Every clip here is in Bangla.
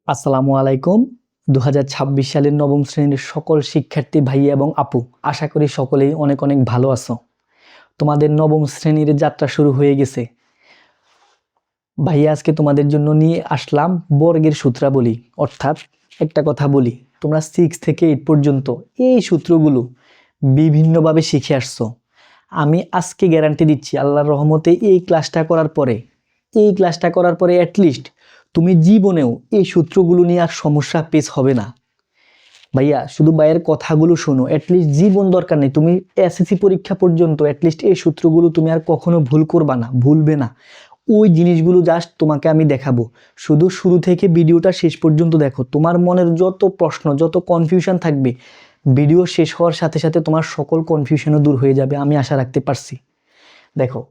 আসসালামু আলাইকুম। 2026 সালের নবম শ্রেণীর সকল শিক্ষার্থী ভাইয়া এবং আপু, আশা করি সকলেই অনেক অনেক ভালো আছো। তোমাদের নবম শ্রেণীর যাত্রা শুরু হয়ে গেছে। ভাইয়া আজকে তোমাদের জন্য নিয়ে আসলাম বর্গের সূত্রাবলী, অর্থাৎ একটা কথা বলি, তোমরা 6 থেকে 8 পর্যন্ত এই সূত্রগুলো বিভিন্নভাবে শিখে আসছো। আমি আজকে গ্যারান্টি দিচ্ছি আল্লাহর রহমতে এই ক্লাসটা করার পরে অ্যাটলিস্ট তুমি জীবনেও এই সূত্রগুলো নিয়ে আর সমস্যা পেশ হবে না। ভাইয়া শুধু ভাইয়ের কথাগুলো শোনো, অ্যাটলিস্ট জীবন দরকার নেই, তুমি এসএসসি পরীক্ষা পর্যন্ত অ্যাটলিস্ট এই সূত্রগুলো তুমি আর কখনো ভুলবে না। ওই জিনিসগুলো জাস্ট তোমাকে আমি দেখাবো। শুধু শুরু থেকে ভিডিওটা শেষ পর্যন্ত দেখো, তোমার মনের যত প্রশ্ন, যত কনফিউশন থাকবে, ভিডিও শেষ হওয়ার সাথে সাথে তোমার সকল কনফিউশনও দূর হয়ে যাবে, আমি আশা রাখতে পারছি। দেখো,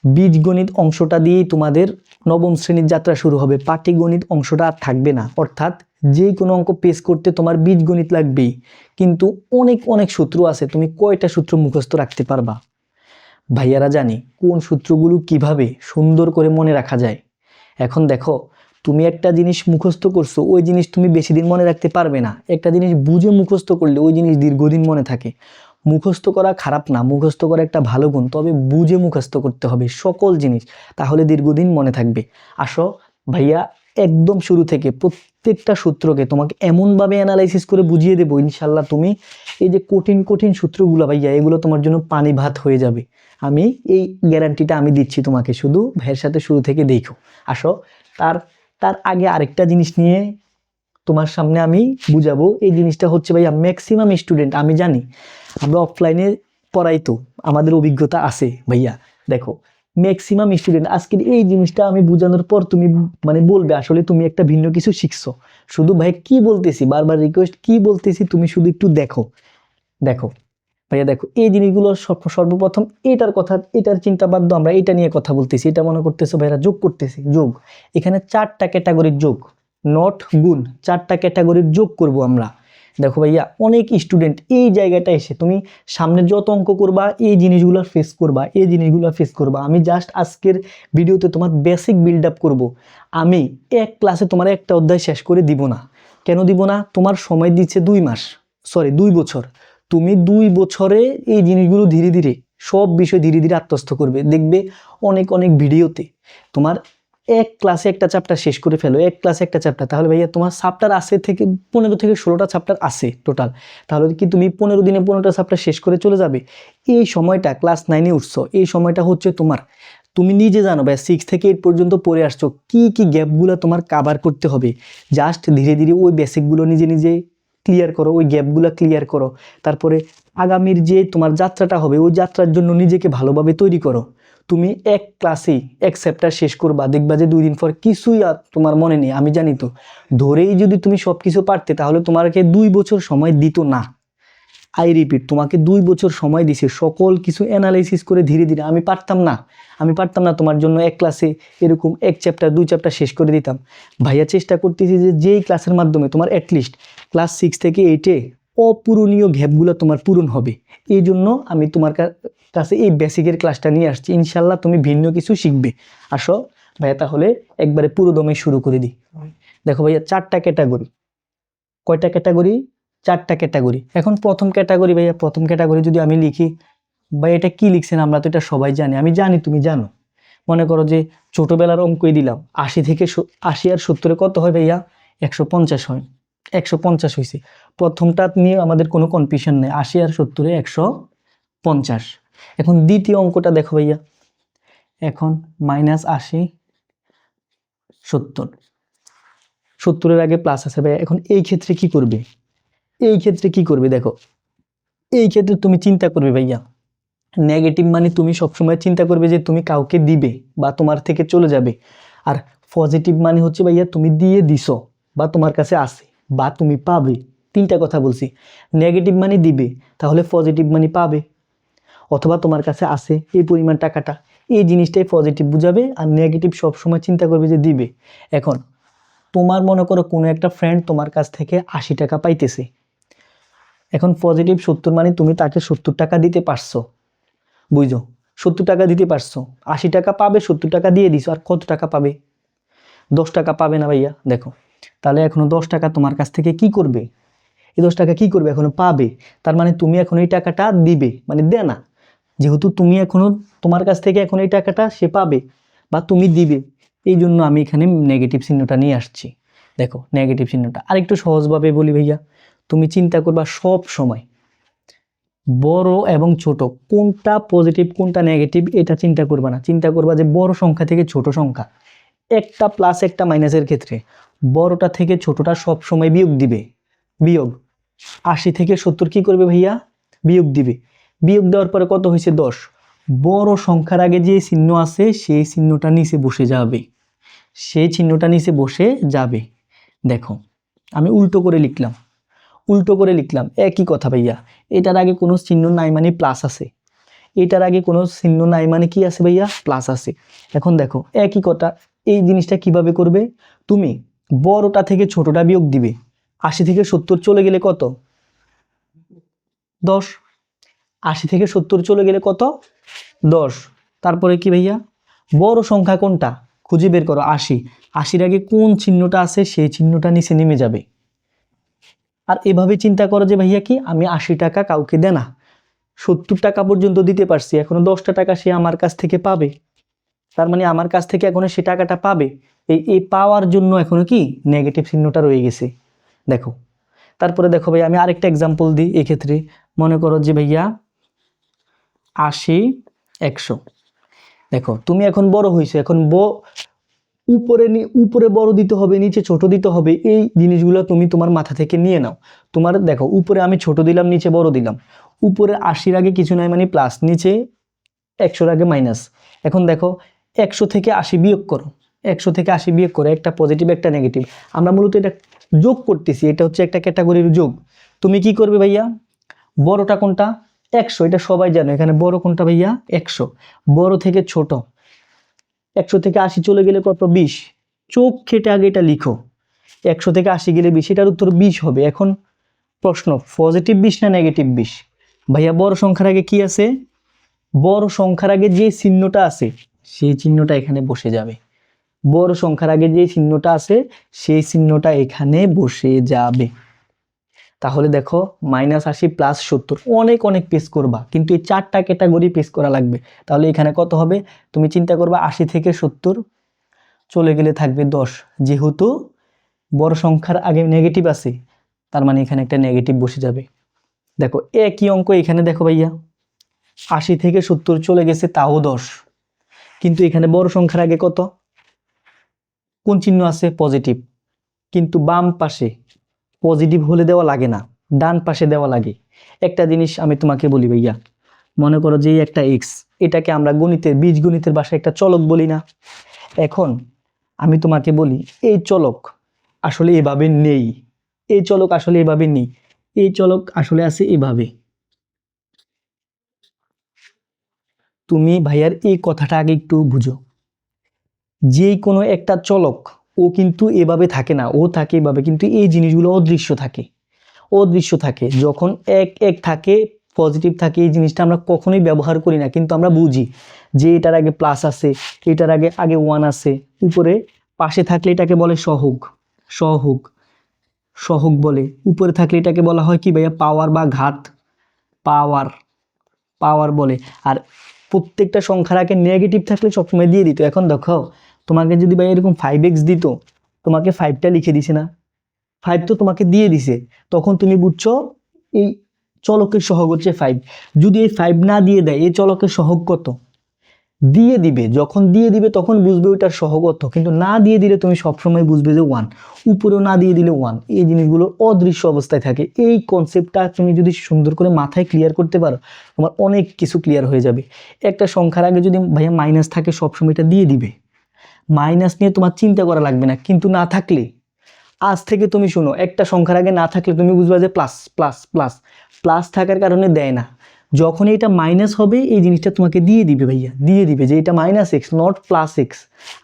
বীজগণিত অংশটা দিয়েই তোমাদের নবম শ্রেণীর যাত্রা শুরু হবে। পাটিগণিত অংশটা আর থাকবে না, অর্থাৎ যে কোনো অঙ্ক পেশ করতে তোমার বীজগণিত লাগবেই। কিন্তু অনেক অনেক সূত্র আছে, তুমি কয়টা সূত্র মুখস্থ রাখতে পারবা? ভাইয়ারা জানি কোন সূত্রগুলো কিভাবে সুন্দর করে মনে রাখা যায়। এখন দেখো, তুমি একটা জিনিস মুখস্থ করছো, ওই জিনিস তুমি বেশি দিন মনে রাখতে পারবে না। একটা জিনিস বুঝে মুখস্থ করলে ওই জিনিস দীর্ঘদিন মনে থাকে। মুখস্থ করা খারাপ না, মুখস্থ করা একটা ভালো গুণ, তবে বুঝে মুখস্থ করতে হবে সকল জিনিস, তাহলে দীর্ঘদিন মনে থাকবে। আসো ভাইয়া, একদম শুরু থেকে প্রত্যেকটা সূত্রকে তোমাকে এমনভাবে অ্যানালাইসিস করে বুঝিয়ে দেবো, ইনশাল্লাহ তুমি এই যে কঠিন কঠিন সূত্রগুলো ভাইয়া, এগুলো তোমার জন্য পানি ভাত হয়ে যাবে। আমি এই গ্যারান্টিটা আমি দিচ্ছি তোমাকে, শুধু ভাইয়ের সাথে শুরু থেকে দেখো। আসো, তার তার আগে আরেকটা জিনিস নিয়ে তোমার সামনে আমি বুঝাবো। এই জিনিসটা হচ্ছে ভাইয়া, ম্যাক্সিমাম স্টুডেন্ট, আমি জানি আমরা অফলাইনে পড়াই, তো আমাদের অভিজ্ঞতা আছে ভাইয়া। দেখো, ম্যাক্সিমাম স্টুডেন্ট আজকের এই জিনিসটা আমি বোঝানোর পর তুমি বলবে আসলে তুমি একটা ভিন্ন কিছু শিখছো। শুধু ভাই কি বলতেছি, বারবার রিকোয়েস্ট, কি বলতেছি তুমি শুধু একটু দেখো। দেখো ভাইয়া, দেখো এই জিনিসগুলো সর্বপ্রথম এটার চিন্তা বাদ দাও, আমরা এটা নিয়ে কথা বলতেছি। এটা মনে করতেছো ভাইরা যোগ করতেছি, যোগ। এখানে 4টা ক্যাটাগরির যোগ, নট গুণ, 4টা ক্যাটাগরির যোগ করব আমরা। দেখো ভাইয়া, অনেক স্টুডেন্ট এই জায়গাটা এসে তুমি সামনে যত অঙ্ক করবা এই জিনিসগুলো ফেস করবা। আমি জাস্ট আজকের ভিডিওতে তোমার বেসিক বিল্ড আপ করবো। আমি এক ক্লাসে তোমার একটা অধ্যায় শেষ করে দিব না। কেন দিব না? তোমার সময় দিচ্ছে 2 বছর। তুমি 2 বছরে এই জিনিসগুলো ধীরে ধীরে, সব বিষয় ধীরে ধীরে আত্মস্থ করবে। দেখবে অনেক অনেক ভিডিওতে তোমার এক ক্লাসে একটা চ্যাপ্টার শেষ করে ফেলো, এক ক্লাসে একটা চ্যাপ্টার, তাহলে ভাইয়া তোমার চ্যাপ্টার আছে থেকে 15 থেকে 16টা চ্যাপ্টার আছে টোটাল। তাহলে কি তুমি 15 দিনে 15টা চ্যাপ্টার শেষ করে চলে যাবে? এই সময়টা ক্লাস 9-এ উঠছো, এই সময়টা হচ্ছে তোমার, তুমি নিজে জানো ভাই 6 থেকে 8 পর্যন্ত পড়ে আসছো, কি কি গ্যাপগুলো তোমার কাভার করতে হবে। জাস্ট ধীরে ধীরে ওই বেসিকগুলো নিজে নিজে ক্লিয়ার করো, ওই গ্যাপগুলো ক্লিয়ার করো। তারপরে আগামীর যে তোমার যাত্রাটা হবে, ওই যাত্রার জন্য নিজেকে ভালোভাবে তৈরি করো। তুমি এক ক্লাসেই এক চ্যাপ্টার শেষ করবা, দেখবা যে 2 দিন পর কিছুই আর তোমার মনে নেই। আমি জানি তো, ধরেই যদি তুমি সব কিছু পারতে তাহলে তোমাকে 2 বছর সময় দিত না। আই রিপিট, তোমাকে 2 বছর সময় দিছে সকল কিছু অ্যানালাইসিস করে ধীরে ধীরে। আমি পারতাম না তোমার জন্য এক ক্লাসে এরকম এক চ্যাপ্টার 2 চ্যাপ্টার শেষ করে দিতাম। ভাইয়া চেষ্টা করতেছি যে যেই ক্লাসের মাধ্যমে তোমার অ্যাটলিস্ট ক্লাস 6 থেকে 8-এ অপূরণীয় গ্যাপগুলো তোমার পূরণ হবে। এই জন্য আমি তোমার কাছে এই বেসিকের ক্লাসটা নিয়ে আসছি। ইনশাল্লাহ তুমি ভিন্ন কিছু শিখবে। আসো ভাইয়া, তাহলে একবারে পুরো দমে শুরু করে দিই। দেখো ভাইয়া, 4টা ক্যাটাগরি। কয়টা ক্যাটাগরি? 4টা ক্যাটাগরি। এখন প্রথম ক্যাটাগরি ভাইয়া, প্রথম ক্যাটাগরি যদি আমি লিখি, ভাই এটা কি লিখছেন আমরা তো এটা সবাই জানি, আমি জানি তুমি জানো। মনে করো যে ছোটবেলার অঙ্কই দিলাম, 80 আর 70-এ কত হয় ভাইয়া? 150 হয়। 150 হয়েছে। প্রথমটা নিয়ে আমাদের কোনো কনফিউশন নেই, 80 আর 70-এ 150। এখন দ্বিতীয় অঙ্কটা দেখো ভাইয়া, এখন -80, 70, 70-এর আগে প্লাস আছে ভাইয়া। এখন এই ক্ষেত্রে কি করবে? দেখো, এই ক্ষেত্রে তুমি চিন্তা করবে ভাইয়া, নেগেটিভ মানে তুমি সবসময় চিন্তা করবে যে তুমি কাউকে দিবে বা তোমার থেকে চলে যাবে। আর পজিটিভ মানে হচ্ছে ভাইয়া তুমি দিয়ে দিছো বা তোমার কাছে আছে বা তুমি পাবে। 3টা কথা বলছি। নেগেটিভ মানে দিবে, তাহলে পজিটিভ মানে পাবে, অথবা তোমার কাছে আছে এই পরিমাণ টাকাটা, এই জিনিসটাই পজিটিভ বুঝাবে। আর নেগেটিভ সবসময় চিন্তা করবে যে দিবে। এখন তোমার মনে করো কোনো একটা ফ্রেন্ড তোমার কাছ থেকে 80 টাকা পাইতেছে। এখন পজিটিভ 70 মানে তুমি তাকে 70 টাকা দিতে পারছো, বুঝো? 70 টাকা দিতে পারছো, 80 টাকা পাবে, 70 টাকা দিয়ে দিছো, আর কত টাকা পাবে? 10 টাকা পাবে না ভাইয়া? দেখো, তাহলে এখনো 10 টাকা তোমার কাছ থেকে কি করবে, এই 10 টাকা কি করবে, এখনো পাবে। তার মানে তুমি এখন এই টাকাটা দিবে, মানে দেনা। যেহেতু তুমি এখনো, তোমার কাছ থেকে এখন এই টাকাটা সে পাবে বা তুমি দিবে, এই জন্য আমি এখানে নেগেটিভ চিহ্নটা নিয়ে আসছি। দেখো নেগেটিভ চিহ্নটা আরেকটু সহজভাবে বলি ভাইয়া, তুমি চিন্তা করবা সব সময় বড় এবং ছোট কোনটা পজিটিভ কোনটা নেগেটিভ, এটা চিন্তা করবা না। চিন্তা করবা যে বড় সংখ্যা থেকে ছোট সংখ্যা, একটা প্লাস একটা মাইনাসের ক্ষেত্রে বড়টা থেকে ছোটটা সব সময় বিয়োগ দিবে। বিয়োগ 80 থেকে 70 কি করবে ভাইয়া, বিয়োগ দিবে। বিয়োগ দেওয়ার পরে কত হয়েছে 10, বড় সংখ্যার আগে যে চিহ্ন আছে সেই চিহ্নটা নিচে বসে যাবে, সেই চিহ্নটা নিচে বসে যাবে। দেখো আমি উল্টো করে লিখলাম, উল্টো করে লিখলাম একই কথা ভাইয়া। এটার আগে কোনো চিহ্ন নাই মানে প্লাস আছে, এটার আগে কোনো চিহ্ন নাই মানে কি আছে ভাইয়া, প্লাস আছে। এখন দেখো একই কথা, এই জিনিসটা কিভাবে করবে, তুমি বড়টা থেকে ছোটটা বিয়োগ দিবে। 80 থেকে 70 চলে গেলে কত, 10। 80 থেকে 70 চলে গেলে কত, 10। তারপরে কি ভাইয়া, বড় সংখ্যা কোনটা খুঁজে বের করো, 80। 80-র আগে কোন চিহ্নটা আছে সেই চিহ্নটা নিচে নেমে যাবে। আর এভাবে চিন্তা করো যে ভাইয়া কি আমি 80 টাকা কাউকে দেনা 70 টাকা পর্যন্ত দিতে পারছি, এখনো 10টা টাকা সে আমার কাছ থেকে পাবে। তার মানে আমার কাছ থেকে এখনো সে টাকাটা পাবে, এই পাওয়ার জন্য এখনো কি নেগেটিভ চিহ্নটা রয়ে গেছে। দেখো তারপরে দেখো ভাই আমি আরেকটা এক্সাম্পল দিই। এক্ষেত্রে মনে করো যে ভাইয়া 80 100, দেখো তুমি এখন বড় হয়েছে, এখন উপরে বড় দিতে হবে নিচে ছোট দিতে হবে, এই জিনিসগুলো তুমি তোমার মাথা থেকে নিয়ে নাও। তোমার দেখো উপরে আমি ছোট দিলাম নিচে বড় দিলাম, উপরে 80-র আগে কিছু নাই মানে প্লাস, নিচে 100-র আগে মাইনাস। এখন দেখো 100 থেকে 80 বিয়োগ করো, 100 থেকে 80 বিয়োগ করো, একটা পজিটিভ একটা নেগেটিভ। আমরা মূলত এটা যোগ করতেছি, এটা হচ্ছে একটা ক্যাটাগরির যোগ। তুমি কি করবে ভাইয়া, বড়টা কোনটা 100, এটা সবাই জানো। এখানে বড় কোনটা ভাইয়া 100, বড় থেকে ছোট 100 থেকে 80 চলে গেলে কত 20। চোখ খেটে আগে এটা লিখো, 100 থেকে 80 গেলে 20, এটার উত্তর 20 হবে। এখন প্রশ্ন পজিটিভ 20 না নেগেটিভ 20, ভাইয়া বড় সংখ্যার আগে কি আছে, বড় সংখ্যার আগে যে চিহ্নটা আছে সেই চিহ্নটা এখানে বসে যাবে। বড় সংখ্যার আগে যে চিহ্নটা আছে সেই চিহ্নটা এখানে বসে যাবে। তাহলে দেখো -80 + 70 অনেক অনেক পেজ করবা, কিন্তু এই 4টা ক্যাটাগরি পেজ করা লাগবে। তাহলে এখানে কত হবে, তুমি চিন্তা করবা 80 থেকে 70 চলে গেলে থাকবে 10, যেহেতু বড় সংখ্যার আগে নেগেটিভ আছে তার মানে এখানে একটা নেগেটিভ বসে যাবে। দেখো একই অঙ্ক এখানে দেখো ভাইয়া 80 থেকে 70 চলে গেছে তাও 10, কিন্তু এখানে বড় সংখ্যার আগে কত, কোন চিহ্ন আছে, পজিটিভ। কিন্তু বাম পাশে পজিটিভ হলে দেওয়া লাগে না, ডান পাশে দেওয়া লাগে। একটা জিনিস আমি তোমাকে বলি ভাইয়া, মনে করো যে একটা এক্স, এটাকে আমরা গণিতের বীজগণিতের ভাষায় একটা চলক বলি না। এখন আমি তোমাকে বলি এই চলক আসলে এভাবে নেই, এই চলক আসলে এভাবে নেই, এই চলক আসলে আছে এভাবে। তুমি ভাইয়ার এই কথাটা আগে একটু বুঝো, যে কোনো একটা চলক ও কিন্তু এভাবে থাকে না, ও থাকে এভাবে, কিন্তু এই জিনিসগুলো অদৃশ্য থাকে, অদৃশ্য থাকে। যখন এক এক থাকে পজিটিভ থাকে এই জিনিসটা আমরা কখনোই ব্যবহার করি না, কিন্তু আমরা বুঝি যে এটার আগে প্লাস আছে, এটার আগে আগে 1 আছে, উপরে পাশে থাকলে এটাকে বলে সহগ, সহগ সহগ বলে। উপরে থাকলে এটাকে বলা হয় কি ভাইয়া, পাওয়ার বা ঘাত, পাওয়ার, পাওয়ার বলে। আর প্রত্যেকটা সংখ্যার আগে নেগেটিভ থাকলে সবসময় দিয়ে দিত। এখন দেখো তোমাকে যদি ভাই এরকম 5x দিত, তোমাকে 5টা লিখে দিছে না, 5 তো তোমাকে দিয়ে দিছে, তখন তুমি বুঝছো এই চলকের সহগ হচ্ছে 5। যদি এই 5 না দিয়ে দেয়, এই চলকের সহগ কত, দিয়ে দিবে, যখন দিয়ে দিবে তখন বুঝবে ওইটার সহগ কত, কিন্তু না দিয়ে দিলে তুমি সবসময় বুঝবে যে 1, উপরেও না দিয়ে দিলে 1। এই জিনিসগুলো অদৃশ্য অবস্থায় থাকে। এই কনসেপ্টটা তুমি যদি সুন্দর করে মাথায় ক্লিয়ার করতে পারো, তোমার অনেক কিছু ক্লিয়ার হয়ে যাবে। একটা সংখ্যার আগে যদি ভাইয়া মাইনাস থাকে সবসময় এটা দিয়ে দিবে, মাইনাস নিয়ে তোমার চিন্তা করা লাগবে না। কিন্তু না থাকলে, আজ থেকে তুমি শুনো, একটা সংখ্যার আগে না থাকলে তুমি বুঝবা যে প্লাস প্লাস প্লাস, প্লাস থাকার কারণে দেয় না। যখন এটা মাইনাস হবে এই জিনিসটা তোমাকে দিয়ে দিবে ভাইয়া, দিয়ে দিবে যে এটা -x নট +x।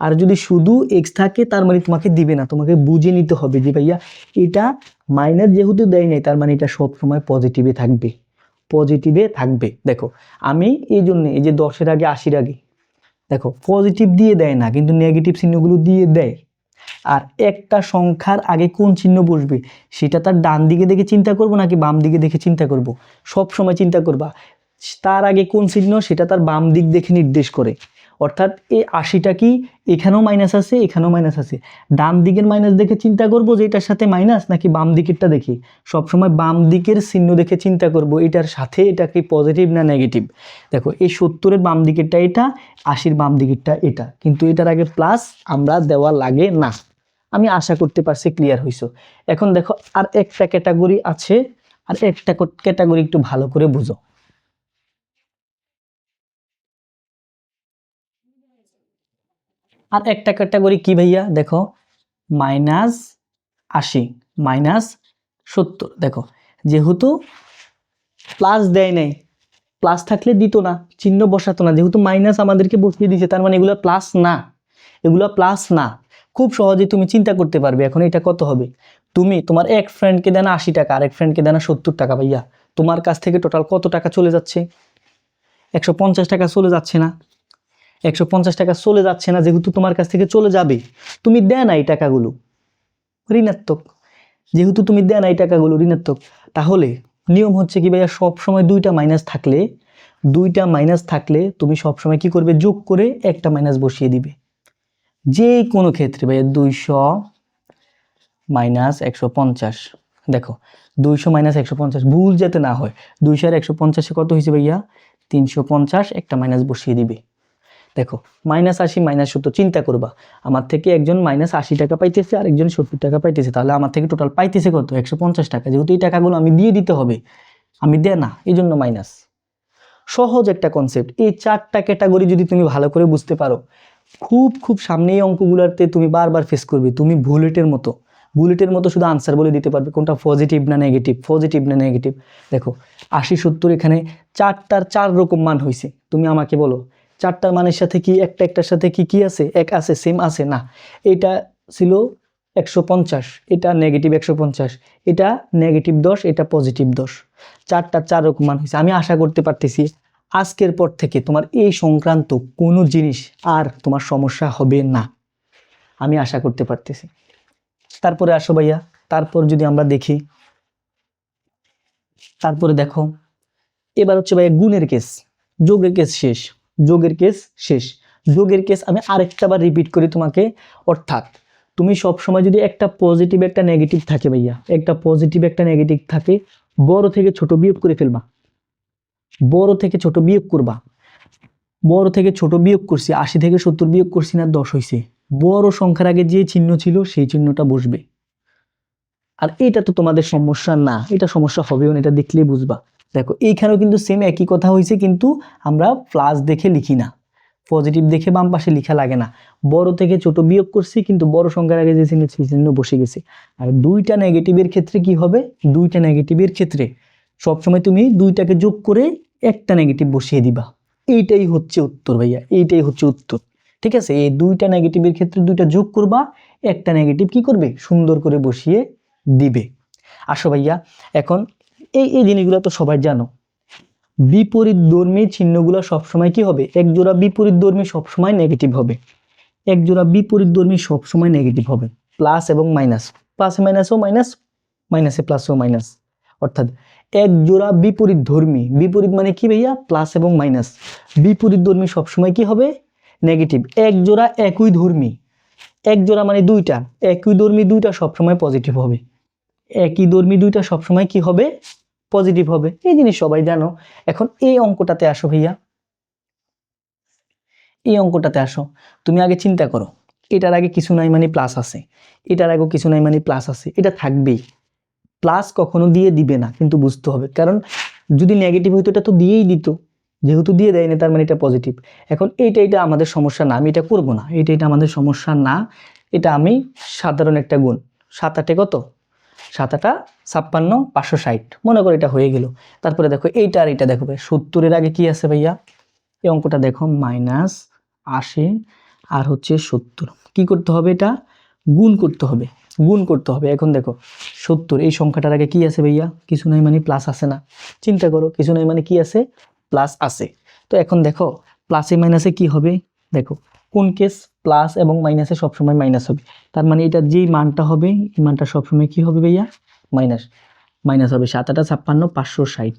আর যদি শুধু x থাকে তার মানে তোমাকে দিবে না, তোমাকে বুঝে নিতে হবে যে ভাইয়া এটা মাইনাস যেহেতু দেয় নাই তার মানে এটা সবসময় পজিটিভে থাকবে, পজিটিভে থাকবে। দেখো আমি এই জন্য এই যে 10-এর আগে 80-র আগে দেখো পজিটিভ দিয়ে দেয় না, কিন্তু নেগেটিভ চিহ্নগুলো দিয়ে দেয়। আর একটা সংখ্যার আগে কোন চিহ্ন বসবে সেটা তার ডান দিকে দেখে চিন্তা করব নাকি বাম দিকে দেখে চিন্তা করব, সব সময় চিন্তা করবা তার আগে কোন চিহ্ন সেটা তার বাম দিক দেখে নির্দেশ করে। অর্থাৎ এই 80টা কি এখানেও মাইনাস আছে এখানেও মাইনাস আছে, ডান দিকের মাইনাস দেখে চিন্তা করব যে এটার সাথে মাইনাস নাকি বাম দিকেরটা দেখে, সবসময় বাম দিকের চিহ্ন দেখে চিন্তা করব এটার সাথে এটা কি পজিটিভ না নেগেটিভ। দেখো এই 70-এর বাম দিকেরটা এটা, 80-র বাম দিকেরটা এটা, কিন্তু এটার আগে প্লাস আমরা দেওয়া লাগে না। আমি আশা করতে পারছি ক্লিয়ার হইছো। এখন দেখো আর একটা ক্যাটাগরি আছে, আর একটা ক্যাটাগরি একটু ভালো করে বুঝো। আর একটা ক্যাটাগরি কি ভাইয়া, দেখো -80 -70। দেখো যেহেতু প্লাস দেয় নাই, প্লাস থাকলে দিত না, চিহ্ন বসাতো না, যেহেতু মাইনাস আমাদেরকে বসিয়ে দিয়েছে তার মানে এগুলো প্লাস না, এগুলো প্লাস না। খুব সহজে তুমি চিন্তা করতে পারবে এখন এটা কত হবে। তুমি তোমার এক ফ্রেন্ডকে দেনা 80 টাকা, আরেক ফ্রেন্ডকে দেনা 70 টাকা, ভাইয়া তোমার কাছ থেকে টোটাল কত টাকা চলে যাচ্ছে? 150 টাকা চলে যাচ্ছে না? 150 টাকা চলে যাচ্ছে না, যেহেতু তোমার কাছ থেকে চলে যাবে, তুমি দেন এই টাকাগুলো ঋণাত্মক, যেহেতু তুমি দেন এই টাকাগুলো ঋণাত্মক, তাহলে নিয়ম হচ্ছে কি ভাইয়া, সবসময় দুইটা মাইনাস থাকলে তুমি সবসময় কি করবে, যোগ করে একটা মাইনাস বসিয়ে দিবে। যে কোনো ক্ষেত্রে ভাইয়া 200 - 150, দেখো 200 - 150 ভুল যাতে না হয়, 200 আর 150 কত হয়েছে ভাইয়া, 350, একটা মাইনাস বসিয়ে দিবে। দেখো -80 -70, চিন্তা করবা আমার থেকে একজন -80 টাকা পাইতেছে আর একজন 70 টাকা পাইতেছে, তাহলে আমার থেকে টোটাল পাইতেছে কত, 150 টাকা, যেহেতু এই টাকাগুলো আমি দিয়ে দিতে হবে, আমি দেয় না, এই জন্য মাইনাস। সহজ একটা কনসেপ্ট, এই 4টা ক্যাটাগরি যদি তুমি ভালো করে বুঝতে পারো, খুব সামনে এই অঙ্কগুলোতে তুমি বারবার ফেস করবে, তুমি বুলেটের মতো শুধু আনসার বলে দিতে পারবে কোনটা পজিটিভ না নেগেটিভ। দেখো 80 70 এখানে 4টার 4 রকম মান হয়েছে, তুমি আমাকে বলো 4টার মানের সাথে কি একটার সাথে কি আছে, এক আছে, সেম আছে না? এটা ছিল 150, এটা -150, এটা -10, এটা +10, 4টার 4 রকম মান হয়েছে। আমি আশা করতে পারতেছি আজকের পর থেকে তোমার এই সংক্রান্ত কোনো জিনিস আর তোমার সমস্যা হবে না, আমি আশা করতে পারতেছি। তারপরে আসো ভাইয়া, তারপর যদি আমরা দেখি, তারপরে দেখো এবার হচ্ছে ভাইয়া গুণের কেস, যোগের কেস শেষ। আমি আরেকটা বার রিপিট করি তোমাকে, অর্থাৎ তুমি সব সময় যদি একটা পজিটিভ একটা নেগেটিভ থাকে ভাইয়া, একটা পজিটিভ একটা নেগেটিভ থাকে, বড় থেকে ছোট বিয়োগ করে ফেলবা, বড় থেকে ছোট বিয়োগ করছি, 80 থেকে 70 বিয়োগ করছি না, 10 হয়েছে, বড় সংখ্যার আগে যে চিহ্ন ছিল সেই চিহ্নটা বসবে। আর এটা তো তোমাদের সমস্যা না, এটা সমস্যা হবেও না, এটা দেখলেই বুঝবা। দেখো এইখানেও কিন্তু সেম একই কথা হয়েছে, কিন্তু আমরা প্লাস দেখে লিখি না, পজিটিভ দেখে বাম পাশে লেখা লাগে না, বড় থেকে ছোট বিয়োগ করছি কিন্তু বড় সংখ্যার আগে যে চিহ্ন সেই চিহ্ন বসে গেছে। আর দুইটা নেগেটিভের ক্ষেত্রে কি হবে, দুইটা নেগেটিভের ক্ষেত্রে সবসময় তুমি দুইটাকে যোগ করে একটা নেগেটিভ বসিয়ে দিবা, এইটাই হচ্ছে উত্তর ভাইয়া, এইটাই হচ্ছে উত্তর। ঠিক আছে, এই দুইটা নেগেটিভের ক্ষেত্রে দুইটা যোগ করবা, একটা নেগেটিভ কি করবে, সুন্দর করে বসিয়ে দিবে। আসো ভাইয়া, এখন এই জিনিসগুলো তো সবাই জানো, বিপরীতধর্মী চিহ্নগুলো সবসময় কি হবে, একজোড়া বিপরীতধর্মী সবসময় নেগেটিভ হবে, একজোড়া বিপরীতধর্মী সবসময় নেগেটিভ হবে, প্লাস এবং মাইনাস, প্লাসে মাইনাসও মাইনাস, মাইনাসে প্লাসও মাইনাস, অর্থাৎ এক জোড়া বিপরীতধর্মী, বিপরীত মানে কি ভাইয়া, প্লাস এবং মাইনাস, বিপরীতধর্মী সবসময় কি হবে, নেগেটিভ। এক জোড়া একই ধর্মী, এক জোড়া মানে দুইটা, একই ধর্মী দুইটা সবসময় পজিটিভ হবে, একই ধর্মী দুইটা সবসময় কি হবে, পজিটিভ হবে, এই জিনিস সবাই জানো। এখন এই অঙ্কটাতে আসো ভাইয়া, এই অঙ্কটাতে আসো, তুমি আগে চিন্তা করো, এটার আগে কিছু নাই মানে প্লাস আছে, এটার আগেও কিছু নাই মানে প্লাস আছে, এটা থাকবেই, প্লাস কখনো দিয়ে দিবে না, কিন্তু বুঝতে হবে, কারণ যদি নেগেটিভ হইতো এটা তো দিয়েই দিত, যেহেতু দিয়ে দেয় না তার মানে এটা পজিটিভ। এখন এইটা আমাদের সমস্যা না, আমি এটা করব না, এটা আমাদের সমস্যা না, এটা আমি সাধারণ একটা গুণ, 7 8 কত, 7 8 56 560, মনে করো এটা হয়ে গেল। তারপরে দেখো এইটা আর এটা দেখো ভাই, 70-এর আগে কি আছে ভাইয়া, এই অঙ্কটা দেখো -80 আর হচ্ছে 70, কি করতে হবে, এটা গুণ করতে হবে। এখন দেখো 70, এই সংখ্যাটার আগে কি আছে ভাইয়া, কিছু নাই মানে প্লাস আছে না, চিন্তা করো, কিছু নাই মানে কি আছে, প্লাস আছে। তো এখন দেখো প্লাসে মাইনাসে কি হবে, দেখো কোন কেস, প্লাস এবং মাইনাসে সবসময় মাইনাস হবে, তার মানে এটা যেই মানটা হবে এই মানটা সবসময় কি হবে ভাইয়া, মাইনাস মাইনাস হবে। 7 8 56 560,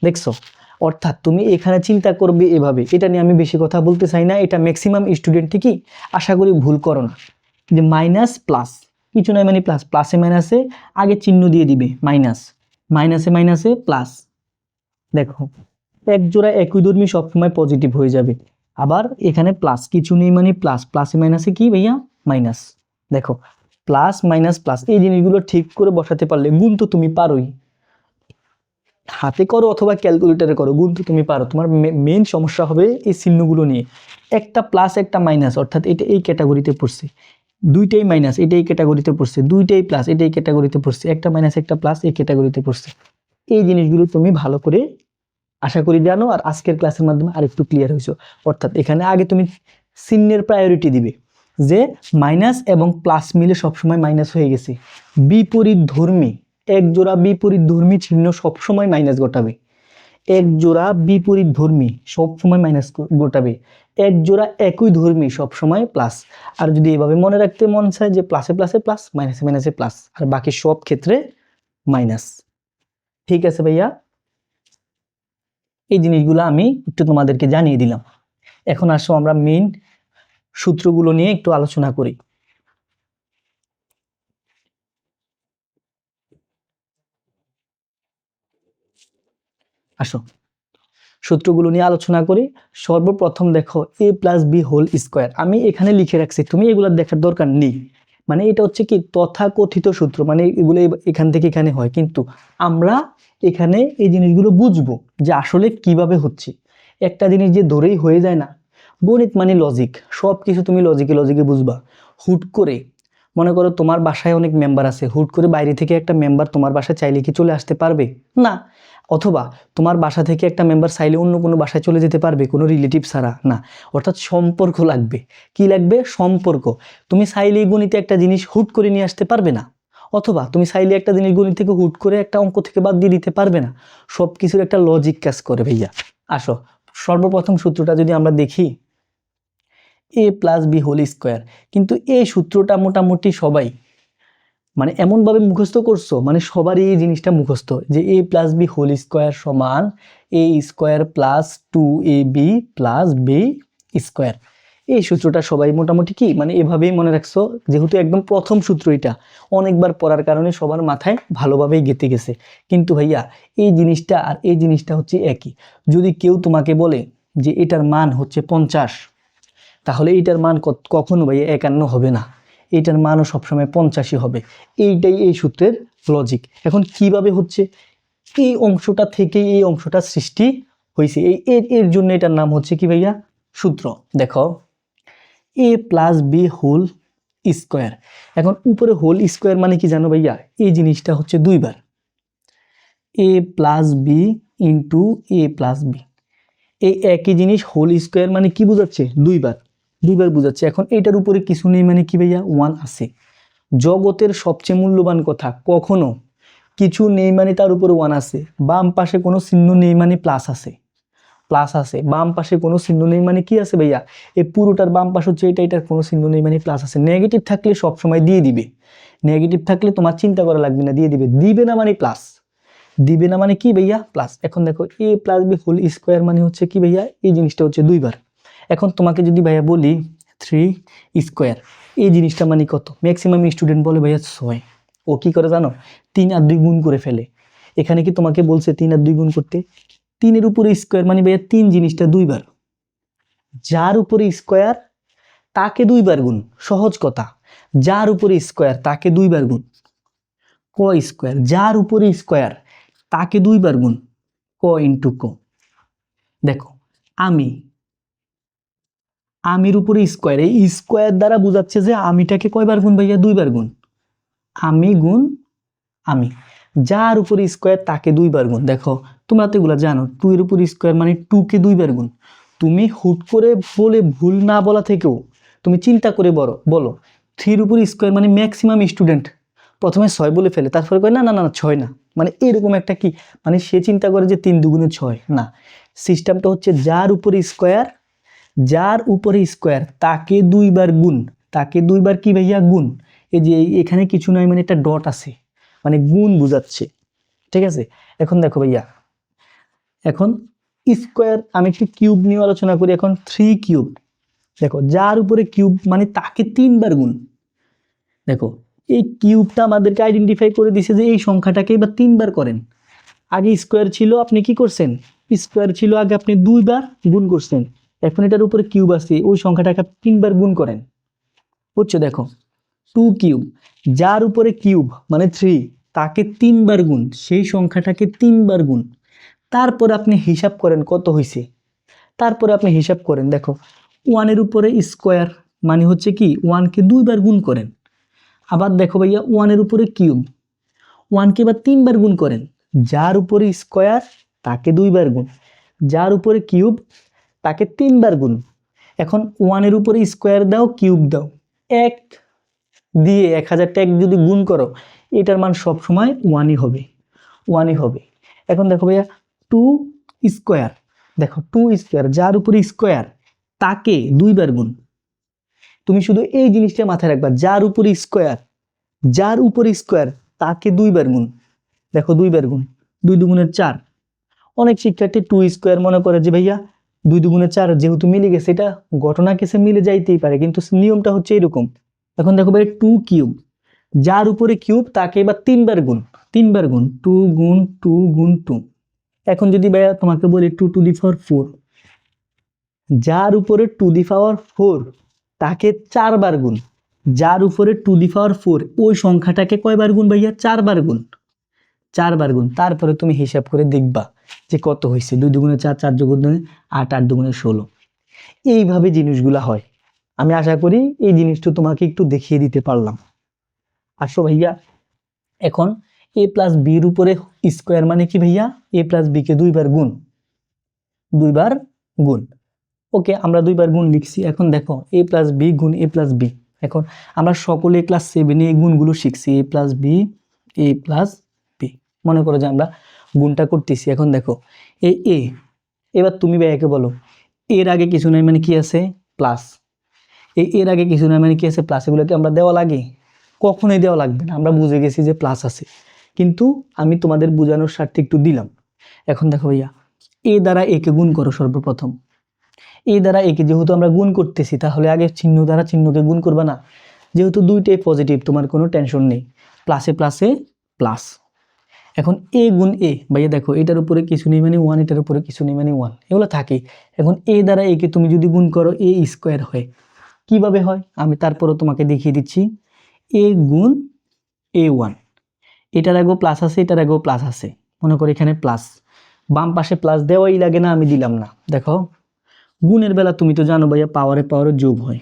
দেখছো? অর্থাৎ তুমি এখানে চিন্তা করবে এভাবে, এটা নিয়ে আমি বেশি কথা বলতে চাই না, এটা ম্যাক্সিমাম স্টুডেন্ট ঠিকই আশা করি ভুল করো না, যে মাইনাস প্লাস কিছু নয় মানে প্লাস, প্লাসে মাইনাসে আগে চিহ্ন দিয়ে দিবে মাইনাস, মাইনাসে মাইনাসে প্লাস। দেখো এক জোড়া একইধর্মী সবসময় পজিটিভ হয়ে যাবে, আবার এখানে প্লাস কিছু নেই মানে প্লাস, প্লাসে মাইনাসে কি ভাইয়া, মাইনাস। দেখো প্লাস মাইনাস প্লাস এই জিনিসগুলো ঠিক করে বসাতে পারলে, গুণ তো তুমি পারোই, হাতে করো অথবা ক্যালকুলেটরে করো, গুণ তো তুমি পারো। তোমার মেইন সমস্যা হবে এই চিহ্নগুলো নিয়ে, একটা প্লাস একটা মাইনাস, অর্থাৎ এটা এই ক্যাটাগরিতে পড়ছে, দুইটাই মাইনাস এটা এই ক্যাটাগরিতে পড়ছে, দুইটাই প্লাস এটা এই ক্যাটাগরিতে পড়ছে, একটা মাইনাস একটা প্লাস এই ক্যাটাগরিতে পড়ছে। এই জিনিসগুলো তুমি ভালো করে আশা করি জানো, আর আজকের ক্লাসের মাধ্যমে আরেকটু ক্লিয়ার হয়েছো। অর্থাৎ এখানে আগে তুমি চিহ্নের প্রায়োরিটি দিবে, যে মাইনাস এবং প্লাস মিলে সবসময় মাইনাস হয়ে গেছে, বিপরীত ধর্মী এক জোড়া বিপরীত ধর্মী চিহ্ন সবসময় মাইনাস ঘটাবে, এক জোড়া বিপরীত ধর্মী সবসময় মাইনাস ঘটাবে, এক জোড়া একই ধর্মী সবসময় প্লাস। আর যদি এভাবে মনে রাখতে মন চায় যে প্লাসে প্লাসে প্লাস, মাইনাসে মাইনাসে প্লাস, আর বাকি সব ক্ষেত্রে মাইনাস। ঠিক আছে ভাইয়া, এই জিনিসগুলো আমি একটু তোমাদেরকে জানিয়ে দিলাম। এখন আসো আমরা মেইন সূত্রগুলো নিয়ে একটু আলোচনা করি। আসো সূত্রগুলো নিয়ে আলোচনা করি। সর্বপ্রথম দেখো a plus B whole square, আমি এখানে লিখে রাখছি, তুমি এগুলো দেখার দরকার নেই, মানে এটা হচ্ছে কি তথাকথিত সূত্র, মানে এগুলো এখান থেকে এখানে হয়, কিন্তু আমরা এখানে এই জিনিসগুলো বুঝবো যে আসলে কিভাবে হচ্ছে। একটা জিনিস যে ধরেই হয়ে যায় না, গণিত মানে লজিক, সব কিছু তুমি লজিকে লজিকে বুঝবা। হুট করে মনে করো তোমার বাসায় অনেক মেম্বার আছে, হুট করে বাইরে থেকে একটা মেম্বার তোমার বাসায় চাইলে কি চলে আসতে পারবে না, অথবা তোমার বাসা থেকে একটা মেম্বার চাইলে অন্য কোনো বাসায় চলে যেতে পারবে কোনো রিলেটিভ ছাড়া না। অর্থাৎ সম্পর্ক লাগবে, কি লাগবে, সম্পর্ক। তুমি চাইলে গণিতে একটা জিনিস হুট করে নিয়ে আসতে পারবে না, অথবা তুমি চাইলে একটা জিনিস গণিত থেকে হুট করে একটা অঙ্ক থেকে বাদ দিয়ে দিতে পারবে না, সব কিছুর একটা লজিক কাজ করে ভাইয়া। আসো সর্বপ্রথম সূত্রটা যদি আমরা দেখি, a plus B whole square, কিন্তু এই সূত্রটা মোটামুটি সবাই মানে এমনভাবে মুখস্থ করছো, মানে সবারই এই জিনিসটা মুখস্থ, যে a plus B whole square সমান a square plus 2ab plus B square. এই সূত্রটা সবাই মোটামুটি কি মানে এভাবেই মনে রাখছো, যেহেতু একদম প্রথম সূত্র, এটা অনেকবার পড়ার কারণে সবার মাথায় ভালোভাবেই গেঁথে গেছে। কিন্তু ভাইয়া এই জিনিসটা আর এই জিনিসটা হচ্ছে একই। যদি কেউ তোমাকে বলে যে এটার মান হচ্ছে 50, তাহলে এইটার মান কখনো ভাইয়া 51 হবে না, এইটার মানও সবসময় 85 হবে। এইটাই এই সূত্রের লজিক। এখন কিভাবে হচ্ছে, এই অংশটা থেকে এই অংশটা সৃষ্টি হয়েছে, এর জন্য এটার নাম হচ্ছে কি ভাইয়া, সূত্র। দেখো a plus B whole square, এখন উপরে হোল স্কোয়ার মানে কি জানো ভাইয়া, এই জিনিসটা হচ্ছে দুইবার, a plus B into a plus B, এই একই জিনিস হোল স্কোয়ার মানে কি বোঝাচ্ছে, দুইবার, দুইবার বোঝাচ্ছে। এখন এটার উপরে কিছু নেই মানে কি ভাইয়া, 1 আছে। জগতের সবচেয়ে মূল্যবান কথা, কখনো কিছু নেই মানে তার উপরে 1 আছে, বাম পাশে কোনো চিহ্ন নেই মানে প্লাস আছে, প্লাস আছে, বাম পাশে কোনো চিহ্ন নেই মানে কি আছে ভাইয়া, এই পুরোটার বাম পাশ হচ্ছে এটা, এটার কোনো চিহ্ন নেই মানে প্লাস আছে। নেগেটিভ থাকলে সবসময় দিয়ে দিবে, নেগেটিভ থাকলে তোমার চিন্তা করা লাগবে না, দিয়ে দিবে, দিবে না মানে প্লাস, দিবে না মানে কি ভাইয়া, প্লাস। এখন দেখো a plus B whole square মানে হচ্ছে কি ভাইয়া, এই জিনিসটা হচ্ছে দুইবার। এখন তোমাকে যদি ভাইয়া বলি 3 স্কোয়ার, এই জিনিসটা মানে কত, ম্যাক্সিমাম স্টুডেন্ট বলে ভাইয়া 6, ও কি করে জানো, 3 আর 2 গুণ করে ফেলে। এখানে কি তোমাকে বলছে 3 আর 2 গুণ করতে, 3 উপরে স্কোয়ার মানে ভাইয়া 3 জিনিসটা দুইবার, যার উপরে স্কোয়ার তাকে দুইবার গুণ, সহজ কথা, যার উপরে স্কোয়ার তাকে দুইবার গুণ, ক স্কোয়ার, যার উপরে স্কোয়ার তাকে দুইবার গুণ, ক ইন্টু ক। দেখো আমি, আমির উপরে স্কোয়ার, এই স্কোয়ার দ্বারা বোঝাচ্ছে যে আমিটাকে কয়বার গুণ ভাইয়া, দুইবার গুণ, আমি গুণ আমি, যার উপরে স্কোয়ার তাকে দুইবার গুণ। দেখো তোমরা তো এগুলো জানো, 2 এর উপর স্কোয়ার মানে 2 কে দুইবার গুণ। তুমি হুট করে বলে ভুল না বলা থেকেও তুমি চিন্তা করে বলো 3 এর উপর স্কোয়ার মানে ম্যাক্সিমাম স্টুডেন্ট প্রথমে 6 বলে ফেলে, তারপরে কয় না না না 6 না, মানে এরকম একটা কি, মানে সে চিন্তা করে যে 3 দুগুণে 6 না, সিস্টেমটা হচ্ছে যার উপরে স্কোয়ার যার উপরে স্কোয়ার তাকে দুইবার গুণ, তাকে দুইবার কি ভাইয়া গুণ, এই যে এখানে কিছু নয় মানে একটা ডট আছে মানে গুণ বোঝাচ্ছে, ঠিক আছে। এখন দেখো ভাইয়া, এখন স্কোয়ার, আমি একটু কিউব নিয়ে আলোচনা করি এখন। 3 কিউব, দেখো যার উপরে কিউব মানে তাকে 3বার গুণ। দেখো এই কিউবটা আমাদেরকে আইডেন্টিফাই করে দিছে যে এই সংখ্যাটাকে এবার 3বার করেন। আগে স্কোয়ার ছিল, আপনি কি করছেন, স্কোয়ার ছিল আগে আপনি 2বার গুণ করছেন, এখন এটার উপরে কিউব আছে, ওই সংখ্যাটাকে 3বার গুণ করেন, বুঝছো। দেখো 2 কিউব, যার উপরে কিউব মানে 3 তাকে 3বার গুণ, সেই সংখ্যাটাকে 3বার গুণ। তারপরে আপনি হিসাব করেন কত হয়েছে, তারপরে আপনি হিসাব করেন। দেখো 1-এর উপরে স্কোয়ার মানে হচ্ছে কি 1কে 2বার গুণ করেন। আবার দেখো ভাইয়া 1-এর উপরে কিউব, 1কে এবার 3বার গুণ করেন। যার উপরে স্কোয়ার তাকে 2বার গুণ, যার উপরে কিউব তাকে 3বার গুণ। এখন 1-এর উপরে স্কোয়ার দাও কিউব দাও, এক দিয়ে 1000টা এক যদি গুণ করো এটার মান সবসময় 1ই হবে, 1ই হবে। এখন দেখো ভাইয়া 2 স্কোয়ার, দেখো 2 স্কোয়ার যার উপরে স্কোয়ার তাকে 2বার গুণ। তুমি শুধু এই জিনিসটা মাথায় রাখবা, যার উপরে স্কোয়ার, যার উপরে স্কোয়ার তাকে 2বার গুণ। দেখো 2বার গুণ, 2 দুগুণে 4। অনেক শিক্ষার্থী 2 স্কোয়ার মনে করে যে ভাইয়া 2 দুগুণে 4 যেহেতু মিলে গেছে, এটা ঘটনা কেসে মিলে যাইতেই পারে কিন্তু নিয়মটা হচ্ছে এরকম। এখন দেখো ভাই 2 কিউব, যার উপরে কিউব তাকে এবার 3বার গুণ, 3বার গুণ, 2 গুণ 2 গুণ 2। এখন যদি ভাইয়া তোমাকে বলি 2 টু দি পাওয়ার 4, যার উপরে 2 দি পাওয়ার 4 তাকে 4বার গুণ, যার উপরে 2 দি পাওয়ার 4 ওই সংখ্যাটাকে কয়বার গুণ ভাইয়া, 4বার গুণ, 4বার গুণ। তারপরে তুমি হিসাব করে দেখবা যে কত হয়েছে, 2 দুগুণে 4, 4 দুগুণে 8, 8 দুগুণে 16। এইভাবে জিনিসগুলা হয়। আমি আশা করি এই জিনিসটা তোমাকে একটু দেখিয়ে দিতে পারলাম। আসো ভাইয়া, এখন a প্লাস বির উপরে স্কোয়ার মানে কি ভাইয়া, a প্লাস বি কে 2বার গুণ, 2বার গুণ। ওকে, আমরা 2বার গুণ লিখছি। এখন দেখো a প্লাস বি গুণ a প্লাস বি। এখন আমরা সকলে ক্লাস 7-এ এই গুণগুলো শিখছি, a plus B, a plus B. মনে করো যে আমরা গুণটা করতেছি। এখন দেখো এই এ, এবার তুমি ভাইয়াকে বলো এর আগে কিছু নাই মানে কি আছে, প্লাস। এই এর আগে কিছু নাই মানে কি আছে, প্লাস। এগুলোকে আমরা দেওয়া লাগে, কখনোই দেওয়া লাগবে না, আমরা বুঝে গেছি যে প্লাস আছে, কিন্তু আমি তোমাদের বোঝানোর স্বার্থে একটু দিলাম। এখন দেখো ভাইয়া এ দ্বারা একে গুণ করো সর্বপ্রথম। এ দ্বারা একে যেহেতু আমরা গুণ করতেছি তাহলে আগে চিহ্ন দ্বারা চিহ্নকে গুণ করবা না, যেহেতু দুইটাই পজিটিভ তোমার কোনো টেনশন নেই, প্লাসে প্লাসে প্লাস। এখন এ গুণ এ, ভাইয়া দেখো এটার উপরে কিছু নেই মানে 1, এটার উপরে কিছু নেই মানে 1, এগুলো থাকে। এখন এ দ্বারা একে তুমি যদি গুণ করো এ স্কোয়ার হয়। কিভাবে হয় আমি তারপরও তোমাকে দেখিয়ে দিচ্ছি। এ গুণ a1, এটার আগেও প্লাস আছে, এটার আগেও প্লাস আছে, মনে করি এখানে প্লাস, বাম পাশে প্লাস দেওয়াই লাগে না, আমি দিলাম না। দেখো গুণের বেলা তুমি তো জানো ভাইয়া পাওয়ারে পাওয়ারে যোগ হয়,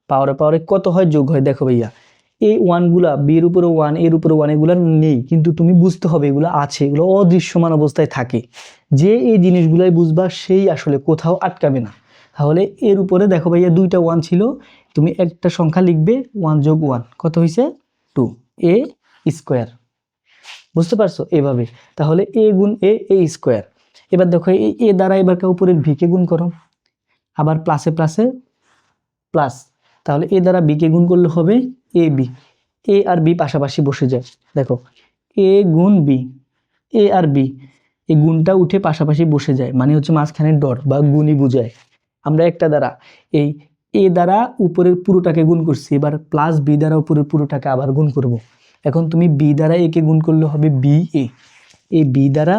পাওয়ারে পাওয়ারে কত হয়, যোগ হয়। দেখো ভাইয়া এই 1গুলা বির উপরে 1, এর উপরে 1, এগুলা নেই কিন্তু তুমি বুঝতে হবে এগুলো আছে, এগুলো অদৃশ্যমান অবস্থায় থাকে। যে এই জিনিসগুলাই বুঝবা সেই আসলে কোথাও আটকাবে না। তাহলে এর উপরে দেখো ভাইয়া 2টা 1 ছিল, তুমি একটা সংখ্যা লিখবে 1 যোগ 1 কত হয়েছে 2, এ স্কোয়ার। বুঝতে পারছো এভাবে। তাহলে এ গুণ এ, এ স্কোয়ার। এবার দেখো এই এ দ্বারা এবার উপরের ভিকে গুণ করো, আবার প্লাসে প্লাসে প্লাস। তাহলে এ দ্বারা বিকে গুণ করলে হবে A B, A R B পাশাপাশি বসে যায়। দেখো এ গুণ বি, এ আর বি এই গুণটা উঠে পাশাপাশি বসে যায় মানে হচ্ছে মাঝখানে ডট বা গুণই বোঝায়। আমরা একটা দ্বারা এই এ দ্বারা উপরের পুরোটাকে গুণ করছি, এবার প্লাস বি দ্বারা উপরের পুরোটাকে আবার গুণ করব। এখন তুমি বি দ্বারা এ কে গুণ করলে হবে বি এ, এই বি দ্বারা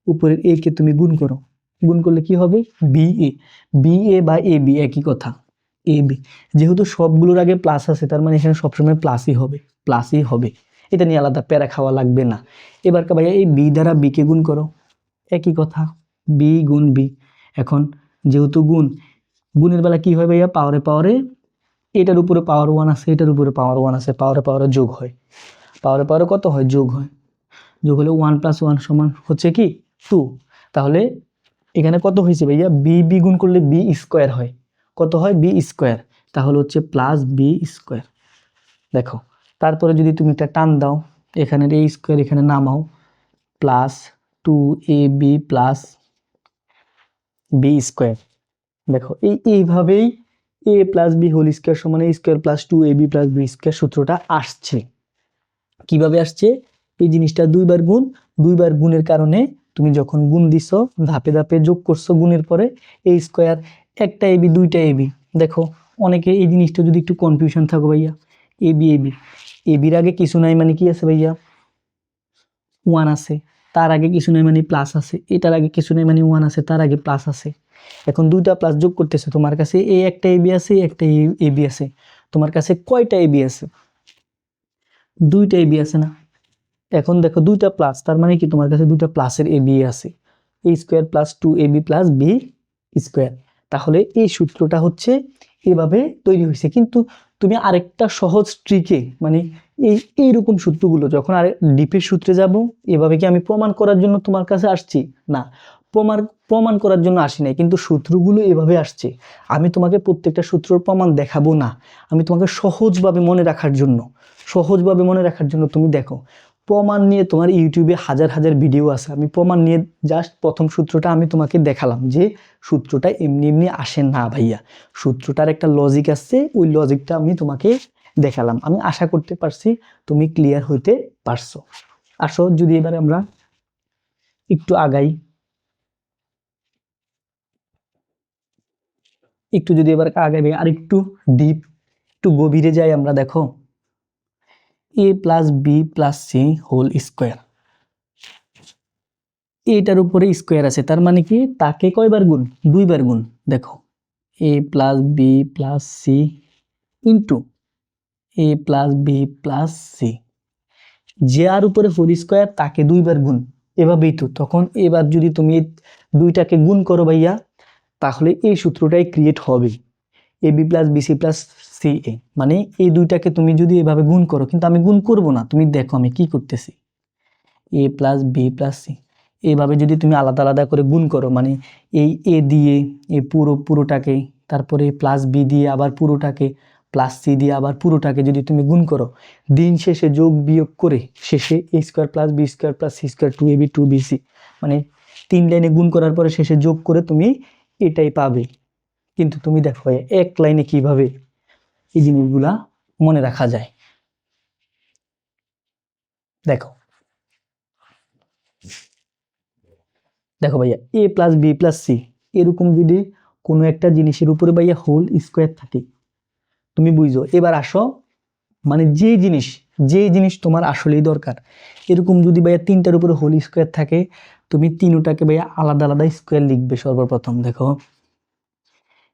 উপরের এ কে তুমি গুণ করো, গুণ করলে কি হবে বি এ, বি এ বা এ বি একই কথা, এ বি। যেহেতু সবগুলোর আগে প্লাস আছে তার মানে এখানে সবসময় প্লাসই হবে, প্লাসই হবে, এটা নিয়ে আলাদা প্যারা খাওয়া লাগবে না। এবার ভাইয়া এই বি দ্বারা বি কে গুণ করো, একই কথা, বি গুণ বি। এখন যেহেতু গুণ, গুণের বেলা কি হয় ভাইয়া পাওয়ারে পাওয়ারে, এটার উপরে পাওয়ার 1 আছে, এটার উপরে পাওয়ার 1 আছে, পাওয়ারে পাওয়ারে যোগ হয়, পাওয়ারে পাওয়ারে কত হয় যোগ হয়, যোগ হলে 1 + 1 সমান হচ্ছে কি 2। তাহলে এখানে কত হয়েছে ভাইয়া, বি বি গুণ করলে বি স্কোয়ার হয়, কত হয় বি স্কোয়ার, তাহলে হচ্ছে প্লাস বি স্কোয়ার। দেখো তারপরে যদি তুমি একটা টান দাও, এখানে এ স্কোয়ার এখানে নামাও, plus 2ab plus B square. দেখো এইভাবেই A plus B whole square সমান A square plus 2ab plus B square সূত্রটা আসছে। কিভাবে আসছে? এই জিনিসটা দুইবার গুণের কারণে তুমি যখন গুণ দিছো, ধাপে ধাপে যোগ করছো গুণের পরে এ স্কোয়ার, একটা এবি দুইটা এবি। দেখো অনেকে এই জিনিসটা যদি একটু কনফিউশন থাকো ভাইয়া, এবির আগে কিছু নাই মানে কি আছে ভাইয়া? 1 আছে, তার আগে কিছু নাই মানে প্লাস আছে, এটার আগে কিছু নাই মানে 1 আছে, তার আগে প্লাস আছে। এখন দুইটা প্লাস যোগ করতেছে, তোমার কাছে এই একটা এবি আছে, একটা এবি আছে, তোমার কাছে কয়টা এবি আছে? দুইটা এবি আছে না? এখন দেখো দুইটা প্লাস, তার মানে কি তোমার কাছে দুইটা প্লাসের এ বি আছে, A square plus 2ab plus B square. তাহলে এই সূত্রটা হচ্ছে এভাবে তৈরি হয়েছে। কিন্তু তুমি আরেকটা সহজ ট্রিকে মানে এইরকম সূত্রগুলো যখন আর ডিপের সূত্রে যাব, এভাবে কি আমি প্রমাণ করার জন্য তোমার কাছে আসছি? না, প্রমাণ করার জন্য আসি নাই, কিন্তু সূত্রগুলো এভাবে আসছে। আমি তোমাকে প্রত্যেকটা সূত্রের প্রমাণ দেখাবো না, আমি তোমাকে সহজভাবে মনে রাখার জন্য তুমি দেখো, প্রমাণ নিয়ে তোমার ইউটিউবে হাজার হাজার ভিডিও আছে, আমি প্রমাণ নিয়ে জাস্ট প্রথম সূত্রটা আমি তোমাকে দেখালাম যে সূত্রটা এমনি এমনি আসে না ভাইয়া, সূত্রটার একটা লজিক আছে, ওই লজিকটা আমি তোমাকে দেখালাম। আমি আশা করতে পারছি তুমি ক্লিয়ার হইতে পারছো। আসো যদি এবারে আমরা একটু আগাই, যদি এবার আগাই আর একটু ডিপ, একটু গভীরে যাই আমরা। দেখো A plus B plus C whole square, এটার উপরে স্কোয়ার আছে, তার মানে কি তাকে কয়বার গুণ? দুইবার গুণ। দেখো A plus B plus C into A plus B plus C, যে আর উপরে হোল স্কোয়ার তাকে দুইবার গুণ, এভাবেই তো। তখন এবার যদি তুমি দুইটাকে গুণ করো ভাইয়া, তাহলে এই সূত্রটাই ক্রিয়েট হবে, A B plus BC plus C A. মানে এই দুইটাকে তুমি যদি এভাবে গুণ করো, কিন্তু আমি গুণ করব না, তুমি দেখো আমি কি করতেছি, এ প্লাস বি প্লাস সি, এইভাবে যদি তুমি আলাদা আলাদা করে গুণ করো, মানে এই এ দিয়ে এই পুরোটাকে, তারপরে প্লাস বি দিয়ে আবার পুরোটাকে, প্লাস সি দিয়ে আবার পুরোটাকে যদি তুমি গুণ করো, দিন শেষে যোগ বিয়োগ করে শেষে A square plus B square plus C square 2ab 2bc, মানে 3 লাইনে গুণ করার পরে শেষে যোগ করে তুমি এটাই পাবে। কিন্তু তুমি দেখো এক লাইনে কিভাবে এই জিনিসগুলা মনে রাখা যায়। দেখো দেখো ভাইয়া, A plus B plus C, এরকম যদি কোনো একটা জিনিসের উপরে ভাইয়া হোল স্কোয়ার থাকে, তুমি বুঝো। এবার আসো, মানে যে জিনিস তোমার আসলেই দরকার, এরকম যদি ভাইয়া তিনটার উপরে হোল স্কোয়ার থাকে, তুমি তিনটাকে ভাইয়া আলাদা আলাদা স্কোয়ার লিখবে। সর্বপ্রথম দেখো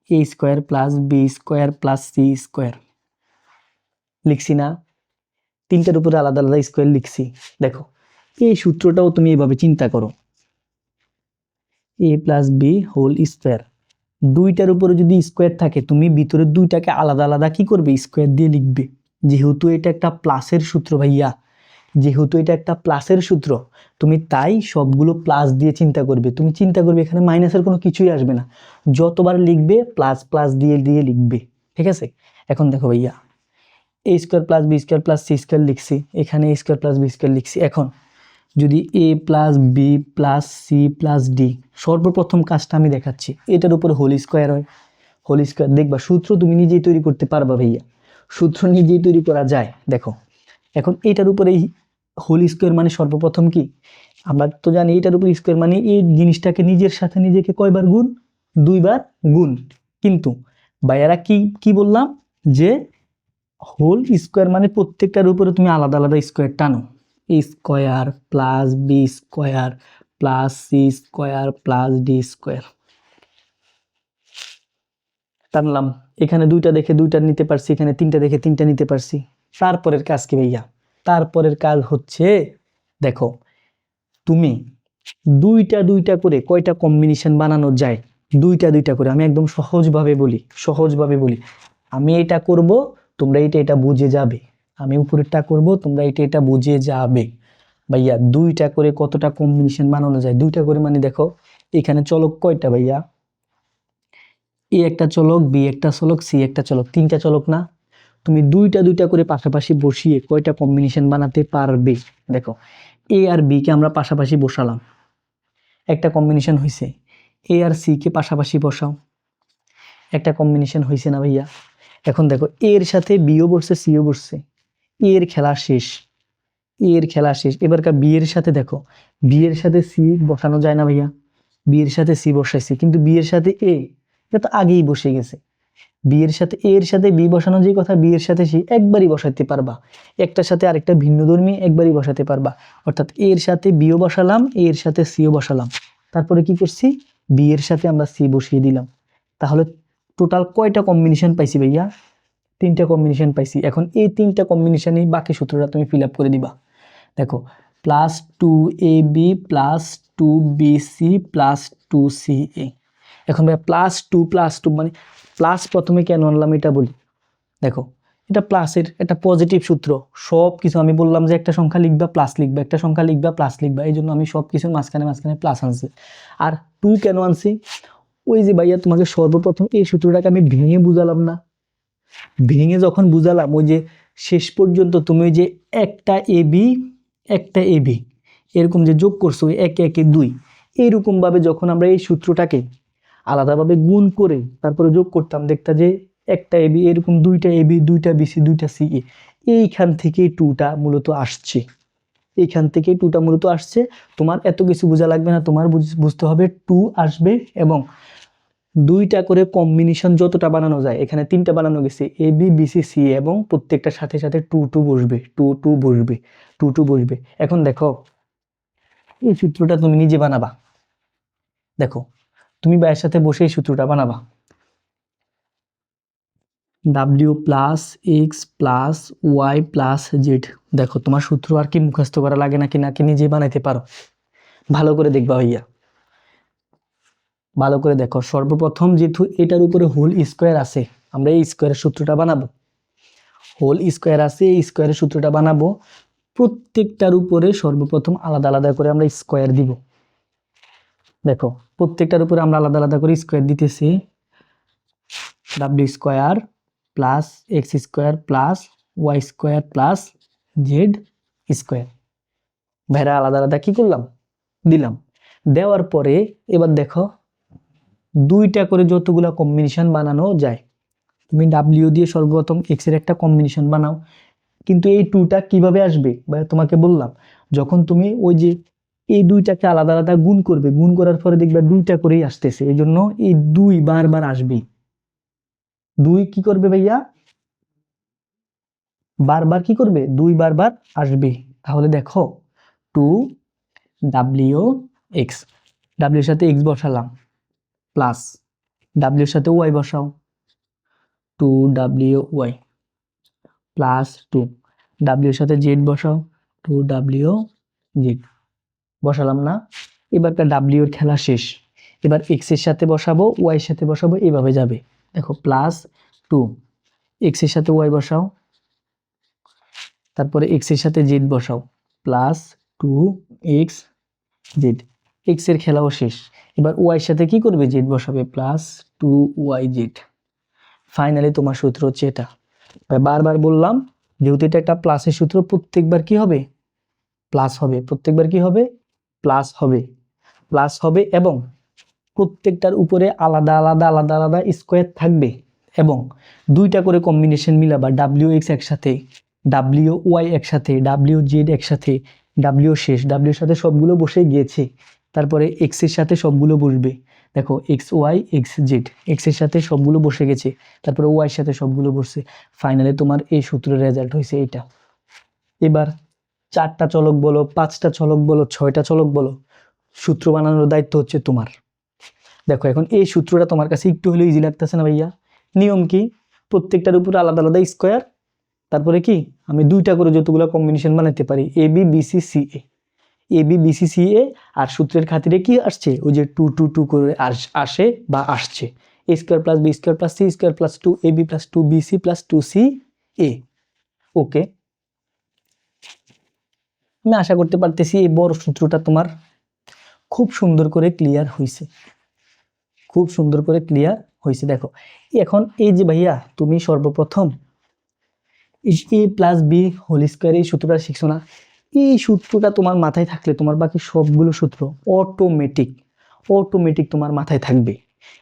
A square plus B square plus C square লিখছি না? তিনটার উপরে আলাদা আলাদা স্কোয়ার লিখছি। দেখো এই সূত্রটাও তুমি এভাবে চিন্তা করো, এ প্লাস বি হোল স্কোয়ার, দুইটার উপরে যদি স্কোয়ার থাকে, তুমি ভিতরে দুইটাকে আলাদা আলাদা কি করবে? স্কোয়ার দিয়ে লিখবে। যেহেতু এটা একটা প্লাসের সূত্র ভাইয়া, যেহেতু এটা একটা প্লাসের সূত্র, তুমি তাই সবগুলো প্লাস দিয়ে চিন্তা করবে। তুমি চিন্তা করবে এখানে মাইনাসের কোনো কিছুই আসবে না, যতবার লিখবে প্লাস প্লাস দিয়ে দিয়ে লিখবে। ঠিক আছে? এখন দেখো ভাইয়া, A square plus B square plus C square লিখছি, এখানে A square plus B square লিখছি। এখন যদি A plus B plus C plus D, সর্বপ্রথম কাজটা আমি দেখাচ্ছি, এটার উপরে হোল স্কোয়ার হয়, হোল স্কোয়ার দেখবা সূত্র তুমি নিজেই তৈরি করতে পারবা ভাইয়া, সূত্র নিজেই তৈরি করা যায়। দেখো এখন এটার উপরে হোল স্কোয়ার মানে সর্বপ্রথম কি, আমরা তো জানি এটার উপর স্কোয়ার মানে এই জিনিসটাকে নিজের সাথে নিজেকে কয়বার গুণ? দুইবার গুণ। কিন্তু ভাইয়ারা কি কি বললাম যে হোল স্কোয়ার মানে প্রত্যেকটার উপরে তুমি আলাদা আলাদা স্কোয়ার টানো, A square plus B square plus C square plus D square টানলাম। এখানে দুইটা দেখে দুইটা নিতে পারছি, এখানে তিনটা দেখে তিনটা নিতে পারছি। তারপরের কাজ কি ভাইয়া? তারপরের কাজ হচ্ছে, দেখো তুমি দুইটা দুইটা করে কয়টা কম্বিনেশন বানানো যায়, দুইটা দুইটা করে। আমি একদম সহজভাবে বলি, আমি এটা করব, তোমরা এটা বুঝে যাবে, আমি উপরেরটা করব, তোমরা এটা বুঝে যাবে। ভাইয়া দুইটা করে কতটা কম্বিনেশন বানানো যায়? দুইটা করে মানে দেখো এখানে চলক কয়টা ভাইয়া? এ একটা চলক, বি একটা চলক, সি একটা চলক, তিনটা চলক না? তুমি দুইটা দুইটা করে পাশাপাশি বসিয়ে কয়টা কম্বিনেশন বানাতে পারবে? দেখো এ আর বি কে আমরা পাশাপাশি বসালাম, একটা কম্বিনেশন হয়েছে। এ আর সি কে পাশাপাশি বসাও, একটা কম্বিনেশন হয়েছে না ভাইয়া? এখন দেখো এর সাথে বিও বসছে সিও বসছে, এর খেলা শেষ, এর খেলা শেষ। এবারকার বি এর সাথে দেখো, বি এর সাথে সি বসানো যায় না ভাইয়া? বি এর সাথে সি বসাইছি, কিন্তু বি এর সাথে এ, এটা তো আগেই বসে গেছে। বি এর সাথে এ এর সাথে বি বসানো যে কথা, বি এর সাথে সি একবারই বসাতে পারবা, একটার সাথে আরেকটা ভিন্নধর্মী একবারই বসাতে পারবা। অর্থাৎ এর সাথে বিও বসালাম, এর সাথে সিও বসালাম, তারপরে কি করছি, বি এর সাথে আমরা সি বসিয়ে দিলাম। তাহলে টোটাল কয়টা কম্বিনেশন পাইছি ভাইয়া? 3টা কম্বিনেশন পাইছি। এখন এই 3টা কম্বিনেশনেই বাকি সূত্রটা তুমি ফিল আপ করে দিবা। দেখো +2ab +2bc +2ca। এখন ভাই +2 মানে প্লাস প্রথমে কেন আনলাম এটা বলি। দেখো এটা প্লাসের একটা পজিটিভ সূত্র, সব কিছু আমি বললাম যে একটা সংখ্যা লিখবা প্লাস লিখবা, একটা সংখ্যা লিখবা প্লাস লিখবা, এই জন্য আমি সব কিছুর মাঝখানে মাঝখানে প্লাস আনছি। আর 2 কেন আনছি, ওই যে ভাইয়া তোমাকে সর্বপ্রথম এই সূত্রটাকে আমি ভেঙে বুঝালাম না, ভেঙে যখন বুঝালাম ওই যে শেষ পর্যন্ত তুমি ওই যে একটা এবি এরকম যে যোগ করছো, একে একে 2, এইরকমভাবে যখন আমরা এই সূত্রটাকে আলাদাভাবে গুণ করে তারপরে যোগ করতাম, দেখতা যে একটা এবি এরকম 2টা এবি 2টা বিসি 2টা সিএ, এইখান থেকে 2টা মূলত আসছে, এইখান থেকে 2টা মূলত আসছে। তোমার এত কিছু বোঝা লাগবে না, তোমার বুঝতে হবে 2 আসবে এবং 2টা করে কম্বিনেশন যতটা বানানো যায়, এখানে 3টা বানানো গেছে এ বি বিসি সি, এবং প্রত্যেকটার সাথে সাথে 2 বসবে, 2 বসবে, 2 বসবে। এখন দেখো এই সূত্রটা তুমি নিজে বানাবা। দেখো তুমি ভাইয়ের সাথে বসে এই সূত্রটা বানাবা, w + x + y + z। দেখো তোমার সূত্র আর কি মুখস্থ করা লাগে নাকি নাকি নিজে বানাইতে পারো? ভালো করে দেখবা ভাইয়া, ভালো করে দেখো। সর্বপ্রথম যেহেতু এটার উপরে হোল স্কোয়ার আছে, আমরা এই স্কোয়ারের সূত্রটা বানাবো। হোল স্কোয়ার আছে, এই স্কোয়ারের সূত্রটা বানাবো। প্রত্যেকটার উপরে সর্বপ্রথম আলাদা আলাদা করে আমরা স্কোয়ার দিব। দেখো প্রত্যেকটার উপরে আমরা আলাদা আলাদা করে স্কোয়ার দিতেছি। w² + x² + y² + z²। ভাইরা আলাদা আলাদা কি করলাম, দিলাম। দেওয়ার পরে এবার দেখো 2টা করে যতগুলা কম্বিনেশন বানানো যায়, তুমি w দিয়ে সর্বপ্রথম x এর একটা কম্বিনেশন বানাও। কিন্তু এই 2টা কিভাবে আসবে ভাই, তোমাকে বললাম যখন তুমি ওই যে এই 2টাকে আলাদা আলাদা গুণ করবে, গুণ করার পরে দেখবে 2টা করেই আসতেছে, এই জন্য এই 2 বারবার আসবে। 2 কি করবে ভাইয়া, বারবার কি করবে, 2 বারবার আসবে। তাহলে দেখো 2wx, w এর সাথে x বসালাম প্লাস w এর সাথে y বসাও 2wy প্লাস 2, w এর সাথে z বসাও 2wz বসালাম না। এবারকার w এর খেলা শেষ, এবার x এর সাথে বসাবো y এর সাথে বসাবো, এইভাবে যাবে। দেখো +2, x এর সাথে y বসাও, তারপরে x এর সাথে z বসাও +2xz, x এর খেলাও শেষ। এবার y এর সাথে কি করবে, z বসাবে +2yz। ফাইনালি তোমার সূত্র হচ্ছে এটা। বারবার বললাম যেহেতু এটা একটা প্লাসের সূত্র, প্রত্যেকবার কি হবে, প্লাস হবে, প্রত্যেকবার কি হবে, প্লাস হবে, প্লাস হবে। এবং প্রত্যেকটার উপরে আলাদা আলাদা আলাদা আলাদা স্কোয়ার থাকবে, এবং 2টা করে কম্বিনেশন মিলাবা, wx একসাথে, wy একসাথে, wz একসাথে, w শেষ, w এর সাথে সবগুলো বসে গিয়েছে, তারপরে x এর সাথে সবগুলো বসবে। দেখো xy xz, x এর সাথে সবগুলো বসে গেছে, তারপরে y এর সাথে সবগুলো বসছে। ফাইনালি তোমার এই সূত্রের রেজাল্ট হয়েছে এটা। এবার 4টা চলক বলো, 5টা চলক বলো, 6টা চলক বলো, সূত্র বানানোর দায়িত্ব হচ্ছে তোমার। দেখো এখন এই সূত্রটা তোমার কাছে একটু হলেও ইজি লাগতেছে না ভাইয়া? নিয়ম কি, প্রত্যেকটার উপরে আলাদা আলাদা স্কোয়ার, তারপরে কি আমি 2টা করে যতগুলো কম্বিনেশন বানাতে পারি, এ বি বিসি সি এ, আর সূত্রের খাতিরে কি আসছে, ওই যে 2 করে আসে বা আসছে, a² + b² + c² + 2ab + 2bc + 2ca। ওকে, আমি আশা করতে পারতেছি এই বড় সূত্রটা তোমার খুব সুন্দর করে ক্লিয়ার হয়েছে, খুব সুন্দর করে ক্লিয়ার হয়েছে। দেখো এখন এই যে ভাইয়া তুমি সর্বপ্রথম a + b² এই সূত্রটা শিখছো না, এই সূত্রটা তোমার মাথায় থাকলে তোমার বাকি সবগুলো সূত্র অটোমেটিক তোমার মাথায় থাকবে।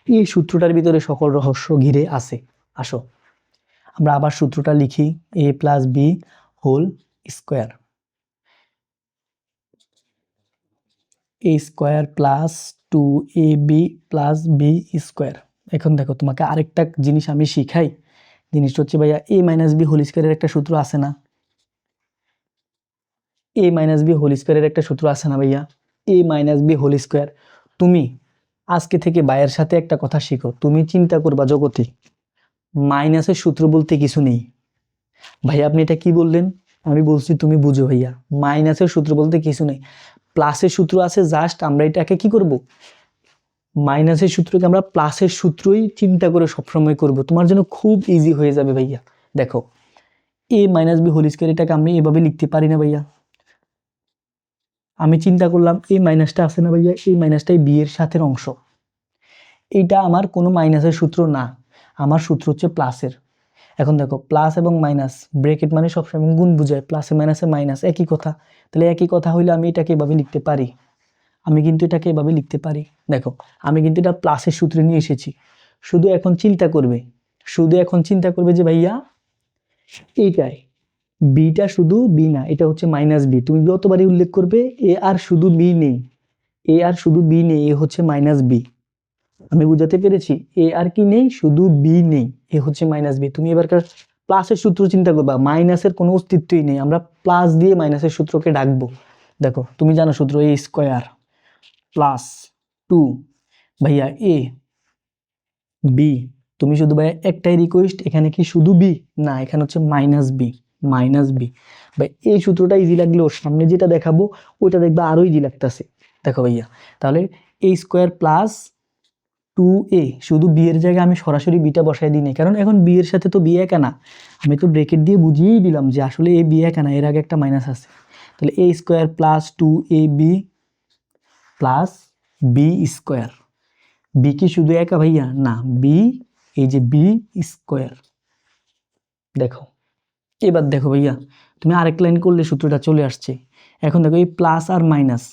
এই সূত্রটার ভিতরে সকল রহস্য ঘিরে আছে। আসো আমরা আবার সূত্রটা লিখি, a plus B whole square, A square plus 2ab plus B square. এখন দেখো তোমাকে আরেকটা জিনিস আমি শিখাই, জিনিসটা হচ্ছে ভাইয়া a মাইনাস বি হোল স্কোয়ারের একটা সূত্র আছে না, a মাইনাস বি হোল স্কোয়ারের একটা সূত্র আছে না ভাইয়া, a minus B whole square. তুমি আজকে থেকে ভাইয়ের সাথে একটা কথা শিখো, তুমি চিন্তা করবা জগতে মাইনাসের সূত্র বলতে কিছু নেই। ভাইয়া আপনি এটা কি বললেন? আমি বলছি তুমি বুঝো ভাইয়া, মাইনাসের সূত্র বলতে কিছু নেই, প্লাসের সূত্র আছে, জাস্ট আমরা এটাকে কি করব, মাইনাসের সূত্রকে আমরা প্লাসের সূত্রই চিন্তা করে সবসময় করব, তোমার জন্য খুব ইজি হয়ে যাবে ভাইয়া। দেখো a minus B whole square, এটাকে আমি এভাবে লিখতে পারি না ভাইয়া, আমি চিন্তা করলাম এই মাইনাসটা আছে না ভাইয়া, এই মাইনাসটাই বি এর সাথে অংশ, এইটা আমার কোনো মাইনাসের সূত্র না, আমার সূত্র হচ্ছে প্লাসের। এখন দেখো প্লাস এবং মাইনাস, ব্রেকেট মানে সবসময় গুণ বোঝায়, প্লাসে মাইনাসে মাইনাস একই কথা, তাহলে একই কথা হইলে আমি এটাকে এভাবে লিখতে পারি, আমি কিন্তু এটাকে এভাবে লিখতে পারি। দেখো আমি কিন্তু এটা প্লাসের সূত্রে নিয়ে এসেছি, শুধু এখন চিন্তা করবে, যে ভাইয়া এইটাই বিটা শুধু বি না, এটা হচ্ছে মাইনাস বি, তুমি যতবারই উল্লেখ করবে এ আর শুধু বি নেই, এ হচ্ছে মাইনাস বি। আমি বুঝাতে পেরেছি? এ আর কি নেই, শুধু বি নেই, এ হচ্ছে মাইনাস বি। তুমি এবারকার প্লাসের সূত্র চিন্তা করবা, মাইনাসের কোনো অস্তিত্বই নেই, আমরা প্লাস দিয়ে মাইনাসের সূত্রকে ডাকবো। দেখো তুমি জানো সূত্র, এ স্কোয়ার প্লাস 2 ভাইয়া এ বি, তুমি শুধু ভাইয়া একটাই রিকোয়েস্ট, এখানে কি শুধু বি না, এখানে হচ্ছে মাইনাস বি, ভাই এই সূত্রটা ইজি লাগলেও সামনে যেটা দেখাবো ওইটা দেখবা আরো ইজি লাগতেছে। দেখো ভাইয়া তাহলে এ স্কোয়ার প্লাস 2a, শুধু বি এর জায়গায় আমি সরাসরি বিটা বসাই দিই, কারণ এখন বি এর সাথে তো বি একা না, আমি তো ব্রেকেট দিয়ে বুঝিয়েই দিলাম যে আসলে এ বি একা না, এর আগে একটা মাইনাস আছে। তাহলে A square plus 2ab plus B square, B কি শুধু একা ভাইয়া? না, বি এই যে বি স্কোয়ার। দেখো এবার দেখো ভাইয়া, তুমি আরেক লাইন করলে সূত্রটা চলে আসছে। এখন দেখো এই প্লাস আর মাইনাস,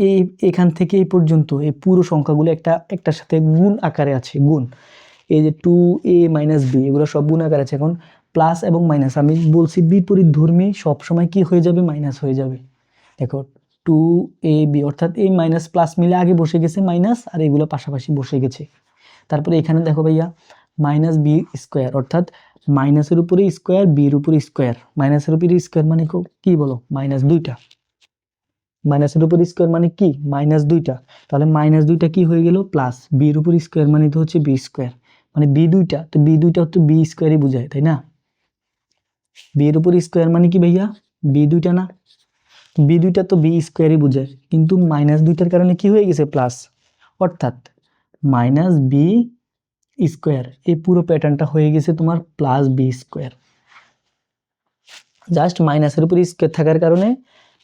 এই এখান থেকে এই পর্যন্ত এই পুরো সংখ্যাগুলো একটার সাথে গুণ আকারে আছে, গুণ, এই যে 2a মাইনাস বি এগুলো সব গুণ আকারে আছে। এখন প্লাস এবং মাইনাস আমি বলছি বিপরীত ধর্মী, সবসময় কি হয়ে যাবে, মাইনাস হয়ে যাবে। দেখো 2ab অর্থাৎ এই মাইনাস প্লাস মিলে আগে বসে গেছে মাইনাস, আর এগুলো পাশাপাশি বসে গেছে। তারপরে এখানে দেখো ভাইয়া মাইনাস বি স্কোয়ার, অর্থাৎ মাইনাসের উপরে স্কোয়ার, বির উপরে স্কোয়ার, মাইনাসের উপরে স্কোয়ার মানে কি বলো, মাইনাস দুইটা, মাইনাসের উপর স্কোয়ার মানে কি, মাইনাস দুইটা, তাহলে মাইনাস দুইটা কি হয়ে গেল, প্লাস বির উপর স্কোয়ার মানে তো হচ্ছে বি স্কোয়ার, মানে বি দুইটা, তো বি দুইটা হচ্ছে বি স্কোয়ারই বোঝায়, তাই না? বির উপর স্কোয়ার মানে কি ভাইয়া, বি দুইটা না, বি দুইটা তো বি স্কোয়ারই বোঝায়, কিন্তু মাইনাস দুইটার কারণে কি হয়ে গেছে, প্লাস, অর্থাৎ মাইনাস বি স্কোয়ার, এই পুরো প্যাটার্নটা হয়ে গেছে তোমার প্লাস বি স্কোয়ার। জাস্ট মাইনাসের উপর স্কোয়ার থাকার কারণে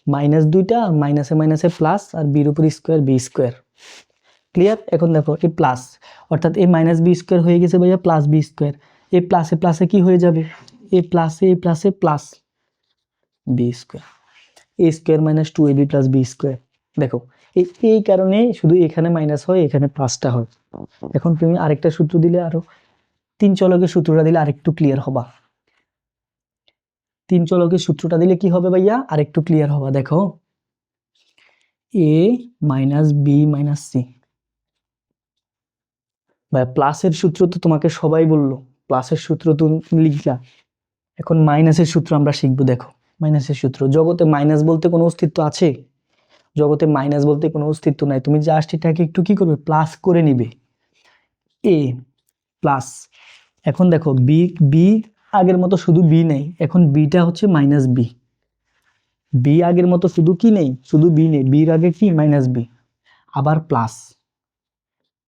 মাইনাস দুইটা, আর মাইনাসে মাইনাসে প্লাস, আর বির উপর স্কোয়ার বি স্কোয়ার। ক্লিয়ার? এখন দেখো এই প্লাস, অর্থাৎ এই মাইনাস বি স্কোয়ার হয়ে গেছে ভাইয়া প্লাস বি স্কোয়ার, এই প্লাসে প্লাসে কি হয়ে যাবে, এই প্লাসে plus B square, A square minus 2ab plus B square. দেখো এই কারণে শুধু এখানে মাইনাস হয়, এখানে প্লাসটা হয়। এখন তুমি আরেকটা সূত্র দিলে, আরো 3 চলকের সূত্রটা দিলে আরেকটু ক্লিয়ার হবা, 3 চলকের সূত্রটা দিলে কি হবে ভাইয়া, আরেকটু ক্লিয়ার হবা। দেখো A minus B minus C, ভাই প্লাসের সূত্র তো তোমাকে সবাই বললো, প্লাসের সূত্র তুমি লিখলা, এখন মাইনাসের সূত্র আমরা শিখবো। দেখো মাইনাসের সূত্র, জগতে মাইনাস বলতে কোনো অস্তিত্ব আছে? জগতে মাইনাস বলতে কোনো অস্তিত্ব নাই, তুমি জাস্ট এটাকে একটু কি করবে, প্লাস করে নিবে, এ প্লাস। এখন দেখো বি বি আগের মতো শুধু বি নেই, এখন বিটা হচ্ছে মাইনাস বি, বি আগের মতো শুধু কি নেই, শুধু বি নেই, বির আগে কি মাইনাস বি, আবার প্লাস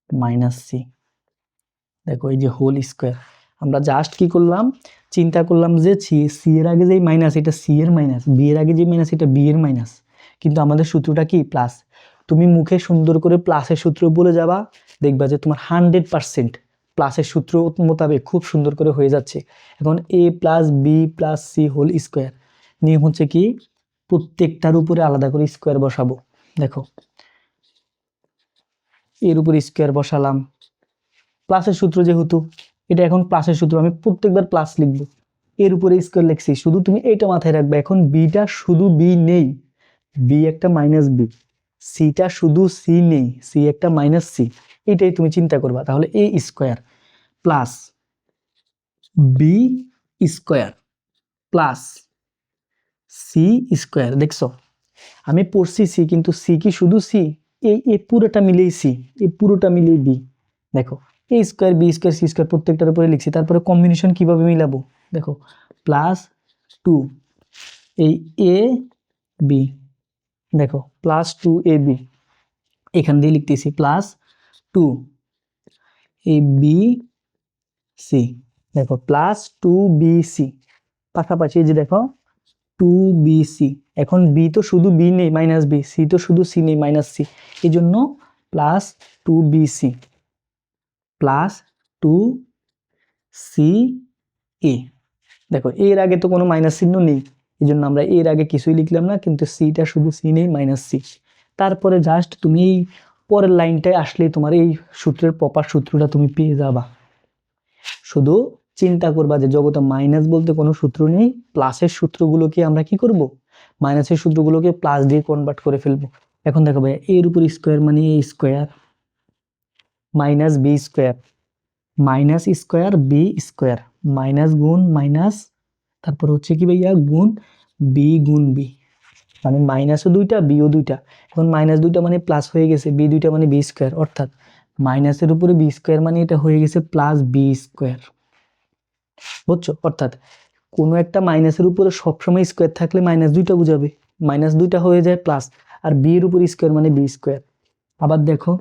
মাইনাস সি। দেখো এই যে হোল স্কোয়ার, আমরা জাস্ট কি করলাম, চিন্তা করলাম যে সি এর আগে যে মাইনাস এটা সি এর মাইনাস, বি এর আগে যে মাইনাস এটা বি এর মাইনাস, কিন্তু আমাদের সূত্রটা কি, প্লাস। তুমি মুখে সুন্দর করে প্লাসের সূত্র বলে যাবা, দেখবা যে তোমার 100% প্লাসের সূত্র মোতাবেক খুব সুন্দর করে হয়ে যাচ্ছে। এখন A plus B plus C whole square, নিয়ম হচ্ছে কি, প্রত্যেকটার উপরে আলাদা করে স্কোয়ার বসাবো। দেখো এর উপর স্কোয়ার বসালাম, প্লাসের সূত্র যেহেতু, এটা এখন প্লাসের সূত্র, আমি প্রত্যেকবার প্লাস লিখবো, এর উপরে স্কোয়ার লিখছি, শুধু তুমি এইটা মাথায় রাখবে। এখন বিটা শুধু বি নেই, বি একটা মাইনাস বি, সিটা শুধু সি নেই, সি একটা মাইনাস সি, এটাই তুমি চিন্তা করবা। তাহলে A square plus B square plus C square. দেখছো আমি পড়ছি সি, কিন্তু সি কি শুধু সি? এই পুরোটা মিলেই সি, এই পুরোটা মিলেই বি। দেখো A square B square C square প্রত্যেকটার উপরে লিখছি, তারপরে কম্বিনেশন কিভাবে মিলাবো দেখো, প্লাস টু এই এ বি, দেখো প্লাস টু এ বি, এখান দিয়ে লিখতেছি plus two A B C, দেখো প্লাস টু বি সি, পাশাপাশি যে দেখো টু বি সি। এখন বি তো শুধু বি নেই মাইনাস বি, সি তো শুধু সি নেই মাইনাস সি, এই জন্য plus two B C plus two C A. দেখো এর আগে তো কোনো মাইনাস চিহ্ন নেই, এই জন্য আমরা এর আগে কিছুই লিখলাম না, কিন্তু সিটা শুধু সি নেই মাইনাস সি। তারপরে জাস্ট তুমি এই পরের লাইনটায় আসলে তোমার এই সূত্রের প্রপার সূত্রটা তুমি পেয়ে যাবা। শুধু চিন্তা করবা যে জগতে মাইনাস বলতে কোনো সূত্র নেই, প্লাসের সূত্রগুলোকে আমরা কি করব, মাইনাসের সূত্রগুলোকে প্লাস দিয়ে কনভার্ট করে ফেলবো। এখন দেখো ভাই এর উপর স্কোয়ার মানে A square minus B square minus square B square, minus গুণ মাইনাস, তারপর হচ্ছে কি ভাইয়া গুণ বি, মানে মাইনাসও দুইটা বিও দুইটা। এখন মাইনাস দুইটা মানে প্লাস হয়ে গেছে, বি দুইটা মানে বি স্কোয়ার, অর্থাৎ মাইনাসের উপরে বি স্কোয়ার মানে এটা হয়ে গেছে প্লাস বি স্কোয়ার। বুঝছো? অর্থাৎ কোনো একটা মাইনাসের উপরে সবসময় স্কোয়ার থাকলে মাইনাস দুইটা বুঝাবে, মাইনাস দুইটা হয়ে যায় প্লাস, আর বি এর উপর স্কোয়ার মানে বি স্কোয়ার। আবার দেখো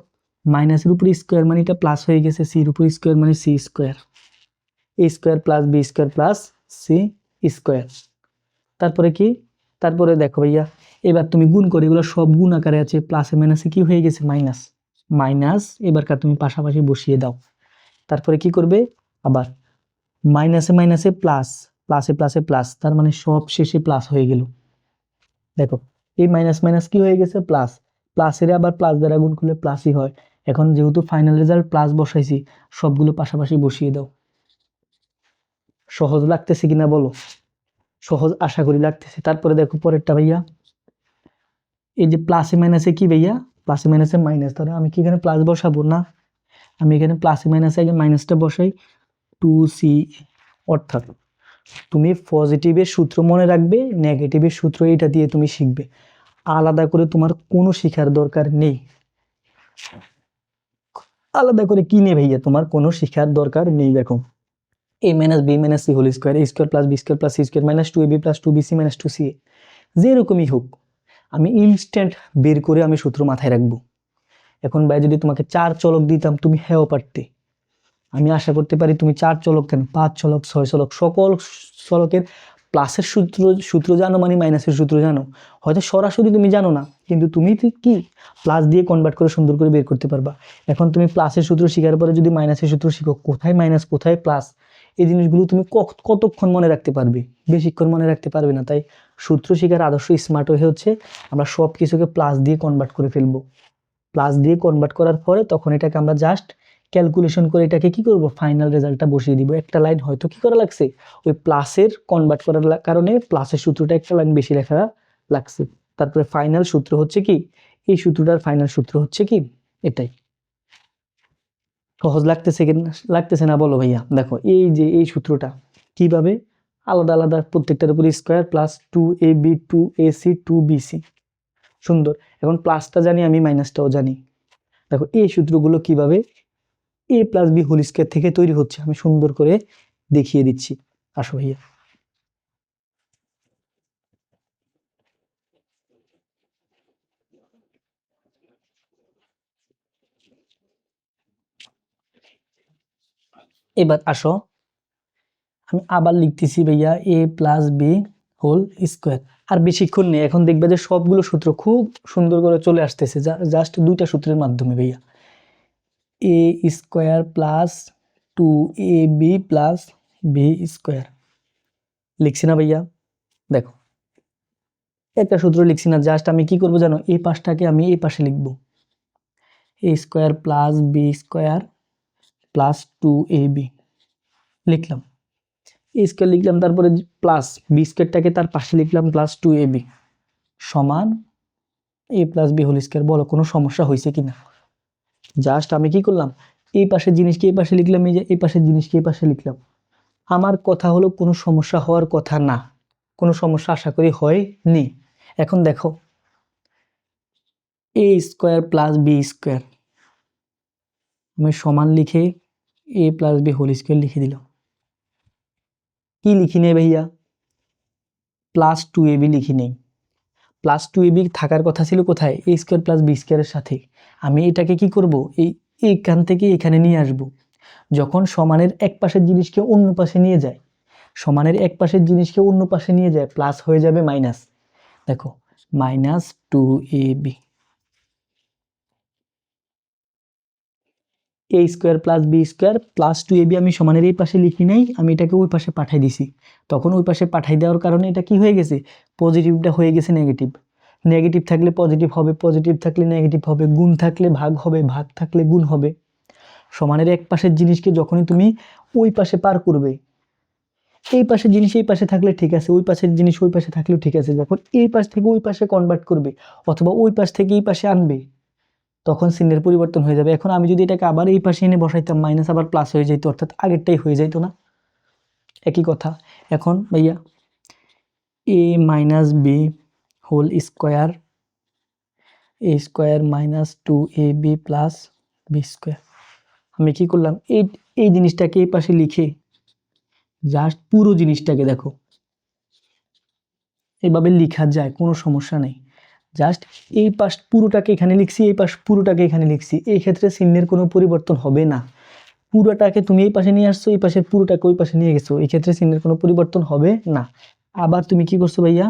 মাইনাসের উপর স্কোয়ার মানে এটা প্লাস হয়ে গেছে, সির উপর স্কোয়ার মানে C square, A square plus B square plus C square. তারপরে কি, তারপরে দেখো ভাইয়া এবার তুমি গুণ করে, এগুলো সব গুণ আকারে আছে, প্লাসে মাইনাসে কি হয়ে গেছে মাইনাস, মাইনাস এবারকার তুমি পাশাপাশি বসিয়ে দাও। তারপরে কি করবে, আবার মাইনাসে মাইনাসে প্লাস, প্লাসে প্লাসে প্লাস, তার মানে সব শেষে প্লাস হয়ে গেল। দেখো এই মাইনাস মাইনাস কি হয়ে গেছে প্লাস, প্লাসের আবার প্লাস দ্বারা গুণ করলে প্লাসই হয়। এখন যেহেতু ফাইনাল রেজাল্ট প্লাস বসাইছি, সবগুলো পাশাপাশি বসিয়ে দাও। সহজ লাগতেছে কিনা বলো? সহজ আশা করি লাগতেছে। তারপরে দেখো পরেরটা ভাইয়া, এই যে প্লাসে মাইনাসে কি ভাইয়া, প্লাসে মাইনাসে মাইনাস, তাহলে আমি কি এখানে প্লাস বসাবো না, আমি এখানে প্লাসে মাইনাসে আগে মাইনাসটা বসাই, টু সি। অর্থাৎ তুমি পজিটিভের সূত্র মনে রাখবে, নেগেটিভের সূত্র এটা দিয়ে তুমি শিখবে, আলাদা করে তোমার কোনো শেখার দরকার নেই। আলাদা করে কি নেই ভাইয়া, তোমার কোনো শেখার দরকার নেই। দেখো A minus B minus C whole square, A square plus B square plus C square minus two A B plus two B C minus two C A, যেরকমই হোক আমি ইনস্ট্যান্ট বের করে আমি সূত্র মাথায় রাখবো। এখন ভাই যদি তোমাকে 4 চলক দিতাম তুমি হ্যাঁও পারতে, আমি আশা করতে পারি তুমি 4 চলক কেন 5 চলক 6 চলক সকল চলকের প্লাসের সূত্র জানো, মানে মাইনাসের সূত্র জানো, হয়তো সরাসরি তুমি জানো না, কিন্তু তুমি কি প্লাস দিয়ে কনভার্ট করে সুন্দর করে বের করতে পারবা। এখন তুমি প্লাসের সূত্র শেখার পরে যদি মাইনাসের সূত্র শিখো, কোথায় মাইনাস কোথায় প্লাস, এই জিনিসগুলো তুমি কতক্ষণ মনে রাখতে পারবে? বেশিক্ষণ মনে রাখতে পারবে না। তাই সূত্র শেখার আদর্শ স্মার্ট ওয়ে হচ্ছে আমরা সব কিছুকে প্লাস দিয়ে কনভার্ট করে ফেলবো। প্লাস দিয়ে কনভার্ট করার পরে তখন এটাকে আমরা জাস্ট ক্যালকুলেশন করে এটাকে কি করব, ফাইনাল রেজাল্টটা বসিয়ে দিব। একটা লাইন হয়তো কি করা লাগছে, ওই প্লাসের কনভার্ট করার কারণে প্লাসের সূত্রটা একটা লাইন বেশি লেখা লাগছে। তারপরে ফাইনাল সূত্র হচ্ছে কি, এই সূত্রটার ফাইনাল সূত্র হচ্ছে কি এটাই। সহজ লাগতেছে কি লাগতেছে না বলো ভাইয়া? দেখো এই যে এই সূত্রটা কিভাবে আলাদা আলাদা প্রত্যেকটার উপর square plus two A B two A C two B C, সুন্দর। এখন প্লাসটা জানি আমি, মাইনাসটাও জানি। দেখো এই সূত্রগুলো কিভাবে এ প্লাস বি হোল স্কয়ার থেকে তৈরি হচ্ছে আমি সুন্দর করে দেখিয়ে দিচ্ছি। আসো ভাইয়া, এবার আসো আমি আবার লিখতেছি ভাইয়া A plus B whole square. আর বেশিক্ষণ নেই, এখন দেখবে যে সবগুলো সূত্র খুব সুন্দর করে চলে আসতেছে, জাস্ট দুইটা সূত্রের মাধ্যমে ভাইয়া। A square plus two A B plus B square লিখছি না ভাইয়া? দেখো একটা সূত্র লিখছি না, জাস্ট আমি কি করব জানো, এই পাশটাকে আমি এই পাশে লিখব, A square plus B square plus 2ab লিখলাম, এ স্কোয়ার লিখলাম, তারপরে প্লাস বি স্কোয়ারটাকে তার পাশে লিখলাম প্লাস 2ab সমান a plus B whole square. বলো কোনো সমস্যা হয়েছে কিনা? জাস্ট আমি কি করলাম, এই পাশের জিনিসকে এই পাশে লিখলাম, এই যে এই পাশের জিনিসকে এই পাশে লিখলাম। আমার কথা হলো কোনো সমস্যা হওয়ার কথা না, কোনো সমস্যা আশা করি হয়নি। এখন দেখো a square plus B square আমি সমান লিখে a plus B whole square লিখে দিলাম। কি লিখি নেই ভাইয়া? প্লাস 2ab লিখি নেই। প্লাস 2ab থাকার কথা ছিল কোথায়? a স্কোয়ার প্লাস বি স্কোয়ারের সাথে। আমি এটাকে কি করব, এইখান থেকে এখানে নিয়ে আসব। যখন সমানের এক পাশের জিনিসকে অন্য পাশে নিয়ে যায়, সমানের এক পাশের জিনিসকে অন্য পাশে নিয়ে যায়, প্লাস হয়ে যাবে মাইনাস। দেখো minus 2ab a square plus B square plus 2ab আমি সমানের এই পাশে লিখি নাই, আমি এটাকে ওই পাশে পাঠাই দিছি। তখন ওই পাশে পাঠাই দেওয়ার কারণে এটা কি হয়ে গেছে, পজিটিভটা হয়ে গেছে নেগেটিভ। নেগেটিভ থাকলে পজিটিভ হবে, পজিটিভ থাকলে নেগেটিভ হবে, গুণ থাকলে ভাগ হবে, ভাগ থাকলে গুণ হবে। সমানের এক পাশের জিনিসকে যখনই তুমি ওই পাশে পার করবে, এই পাশের জিনিস এই পাশে থাকলে ঠিক আছে, ওই পাশের জিনিস ওই পাশে থাকলেও ঠিক আছে, যখন এই পাশ থেকে ওই পাশে কনভার্ট করবে অথবা ওই পাশ থেকে এই পাশে আনবে, তখন চিহ্নের পরিবর্তন হয়ে যাবে। এখন আমি যদি এটাকে আবার এই পাশে এনে বসাইতাম, মাইনাস আবার প্লাস হয়ে যেত, অর্থাৎ আগেরটাই হয়ে যেত না? একই কথা। এখন ভাইয়া a minus B whole square, a square minus 2ab plus B square, আমি কি করলাম, এই জিনিসটাকে এই পাশে লিখে জাস্ট পুরো জিনিসটাকে দেখো এভাবে লেখা যায়, কোনো সমস্যা নেই। জাস্ট এই পাশ পুরোটাকে এখানে লিখছি, এই পাশ পুরোটাকে এখানে লিখছি, এই ক্ষেত্রে চিহ্নের কোনো পরিবর্তন হবে না। পুরোটাকে তুমি এই পাশে নিয়ে আসছো, এই পাশের পুরোটাকে ওই পাশে নিয়ে গেছো, এই ক্ষেত্রে চিহ্নের কোনো পরিবর্তন হবে না। আবার তুমি কি করছো ভাইয়া,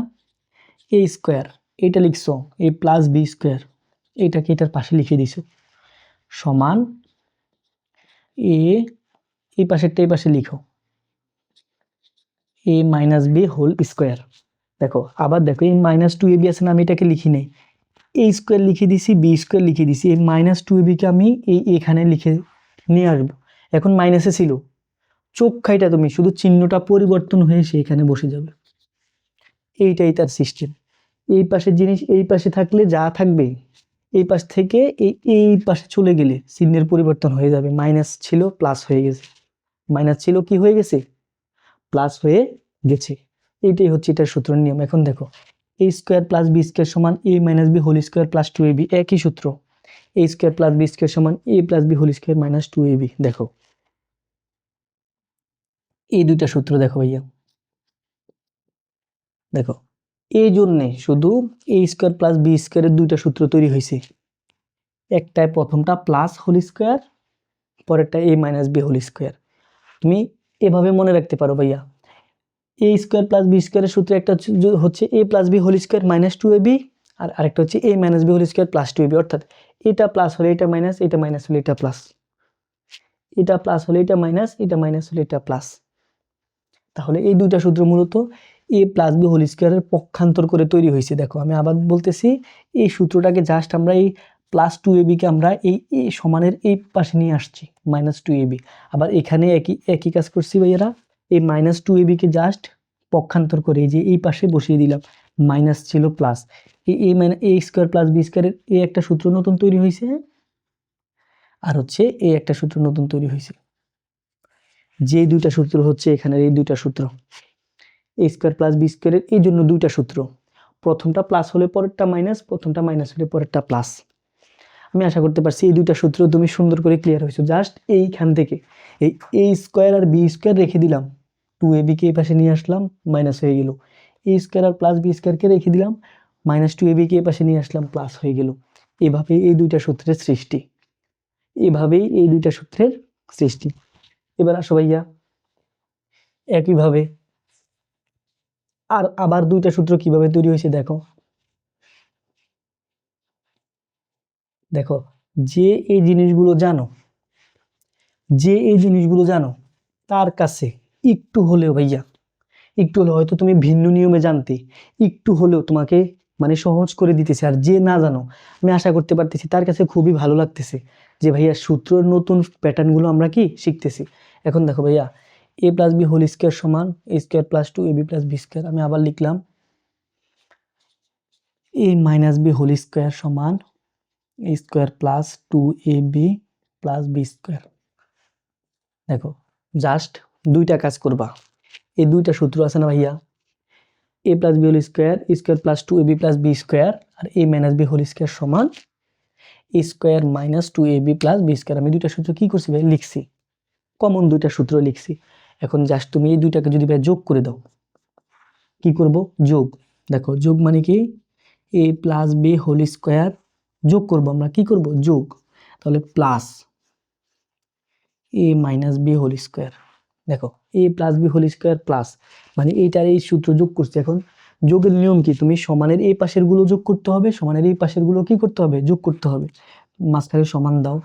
a স্কোয়ার এটা লিখছো, a প্লাস বি স্কোয়ার এটাকে এটার পাশে লিখে দিছো সমান a, এই পাশেরটা এই পাশে লিখো a minus B whole square. দেখো আবার দেখো এই মাইনাস 2ab আছে না, আমি এটাকে লিখি নেই, a স্কোয়ার লিখে দিছি, বি স্কোয়ার লিখে দিছি, এই মাইনাস 2abকে আমি এখানে লিখে নিয়ে আসবো। এখন মাইনাসে ছিল, চোখ খাইটা তুমি শুধু চিহ্নটা পরিবর্তন হয়ে সে এখানে বসে যাবে। এইটাই তার সিস্টেম। এই পাশের জিনিস এই পাশে থাকলে যা থাকবে, এই পাশ থেকে এই পাশে চলে গেলে চিহ্নের পরিবর্তন হয়ে যাবে। মাইনাস ছিল প্লাস হয়ে গেছে, মাইনাস ছিল কি হয়ে গেছে, প্লাস হয়ে গেছে। এইটাই হচ্ছে এটার সূত্রের নিয়ম। এখন দেখো a square plus B square সমান a minus B whole square plus 2ab, একই সূত্র। a square plus B square সমান a plus B whole square minus 2ab। দেখো এই দুইটা সূত্র দেখো ভাইয়া, দেখো এই জন্যে শুধু a স্কোয়ার প্লাস বি স্কোয়ারের দুইটা সূত্র তৈরি হয়েছে। একটায় প্রথমটা প্লাস হোল স্কোয়ার, পরেরটা a minus B whole square. তুমি এভাবে মনে রাখতে পারো ভাইয়া, a স্কোয়ার প্লাস বি স্কোয়ারের সূত্রে একটা হচ্ছে a plus B whole square minus 2ab, আর আরেকটা হচ্ছে a minus B whole square plus 2ab। অর্থাৎ এটা প্লাস হলে এটা মাইনাস, এটা মাইনাস হলে এটা প্লাস, এটা প্লাস হলে এটা মাইনাস, এটা মাইনাস হলে এটা প্লাস। তাহলে এই দুইটা সূত্র মূলত a প্লাস বি হোল স্কোয়ারের পক্ষান্তর করে তৈরি হয়েছে। দেখো আমি আবার বলতেছি, এই সূত্রটাকে জাস্ট আমরা এই প্লাস 2ab-কে আমরা এই সমানের এই পাশে নিয়ে আসছি মাইনাস 2ab। আবার এখানে একই কাজ করছি ভাইয়েরা, এই মাইনাস 2ab-কে জাস্ট পক্ষান্তর করে এই যে এই পাশে বসিয়ে দিলাম, মাইনাস ছিল plus, a square plus B স্কোয়ারের এই একটা সূত্র নতুন তৈরি হয়েছে, আর হচ্ছে এই একটা সূত্র নতুন তৈরি হয়েছে। যে দুইটা সূত্র হচ্ছে এখানের এই দুইটা সূত্র, a স্কোয়ার প্লাস বি স্কোয়ারের এই জন্য দুইটা সূত্র, প্রথমটা প্লাস হলে পরেরটা মাইনাস, প্রথমটা মাইনাস হলে পরেরটা প্লাস। আমি আশা করতে পারছি এই দুইটা সূত্র তুমি সুন্দর করে ক্লিয়ার হয়েছো। জাস্ট এইখান থেকে এই a স্কোয়ার আর বি স্কোয়ার রেখে দিলাম, 2ab-কে এই পাশে নিয়ে আসলাম, মাইনাস হয়ে গেল। a স্কোয়ার আর প্লাস বি স্কোয়ারকে রেখে দিলাম, মাইনাস 2ab-কে এই পাশে নিয়ে আসলাম, প্লাস হয়ে গেল। এভাবেই এই দুইটা সূত্রের সৃষ্টি, এভাবেই এই দুইটা সূত্রের সৃষ্টি। এবার আসো ভাইয়া একইভাবে আর আবার দুইটা সূত্র কিভাবে তৈরি হয়েছে দেখো। দেখো যে এই জিনিসগুলো জানো, যে এই জিনিসগুলো জানো তার কাছে একটু হলেও ভাইয়া, একটু হলেও হয়তো তুমি ভিন্ন নিয়মে জানতে, একটু হলেও তোমাকে মানে সহজ করে দিতেছে। আর যে না জানো, আমি আশা করতে পারতেছি তার কাছে খুবই ভালো লাগতেছে যে ভাইয়া সূত্রর নতুন প্যাটার্নগুলো আমরা কি শিখতেছি। এখন দেখো ভাইয়া, A plus B whole square সমান A square plus two A B plus B square. আমি আবার লিখলাম A minus B whole square সমান A square plus two A B plus B square. দেখো জাস্ট দুইটা কাজ করবা, এই দুইটা সূত্র আছে না ভাইয়া, A plus B whole square square plus two A B plus B square আর A minus B whole square সমান A square minus two A B plus B square. আমি দুইটা সূত্র কি করছি ভাই, লিখছি, কমন দুইটা সূত্র লিখছি। এখন জাস্ট তুমি এই দুইটাকে যদি ভাই যোগ করে দাও, কি করব, যোগ। দেখো যোগ মানে কি, A plus B whole square যোগ করব আমরা, কি করব, যোগ, তাহলে plus A minus B whole square. দেখো A plus B whole square plus, মানে এইটার এই সূত্র যোগ করছে। এখন যোগের নিয়ম কি, তুমি সমানের এই পাশের গুলো যোগ করতে হবে, সমানের এই পাশের গুলো কি করতে হবে, যোগ করতে হবে, মাঝখানে সমান দাও।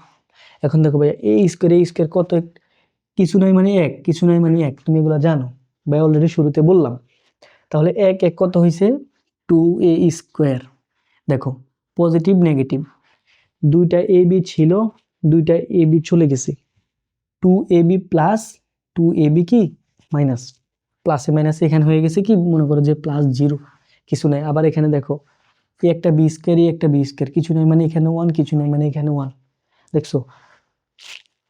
এখন দেখো ভাই এ স্কোয়ার কত, কিছু নাই মানে এক, কিছু নাই মানে এক, তুমি এগুলো জানো ভাই, অলরেডি শুরুতে বললাম। তাহলে এক এক কত হয়েছে, টু এ স্কোয়ার। দেখো পজিটিভ নেগেটিভ দুইটা এ বি ছিল, দুইটা এ বি চলে গেছে, two A B plus two A B কি মাইনাস, প্লাসে মাইনাসে এখানে হয়ে গেছে কি, মনে করো যে প্লাস জিরো, কিছু নাই। আবার এখানে দেখো এই একটা বি স্কোয়ার, এই একটা বি স্কোয়ার, কিছু নাই মানে এখানে ওয়ান, কিছু নাই মানে এখানে ওয়ান। দেখছো,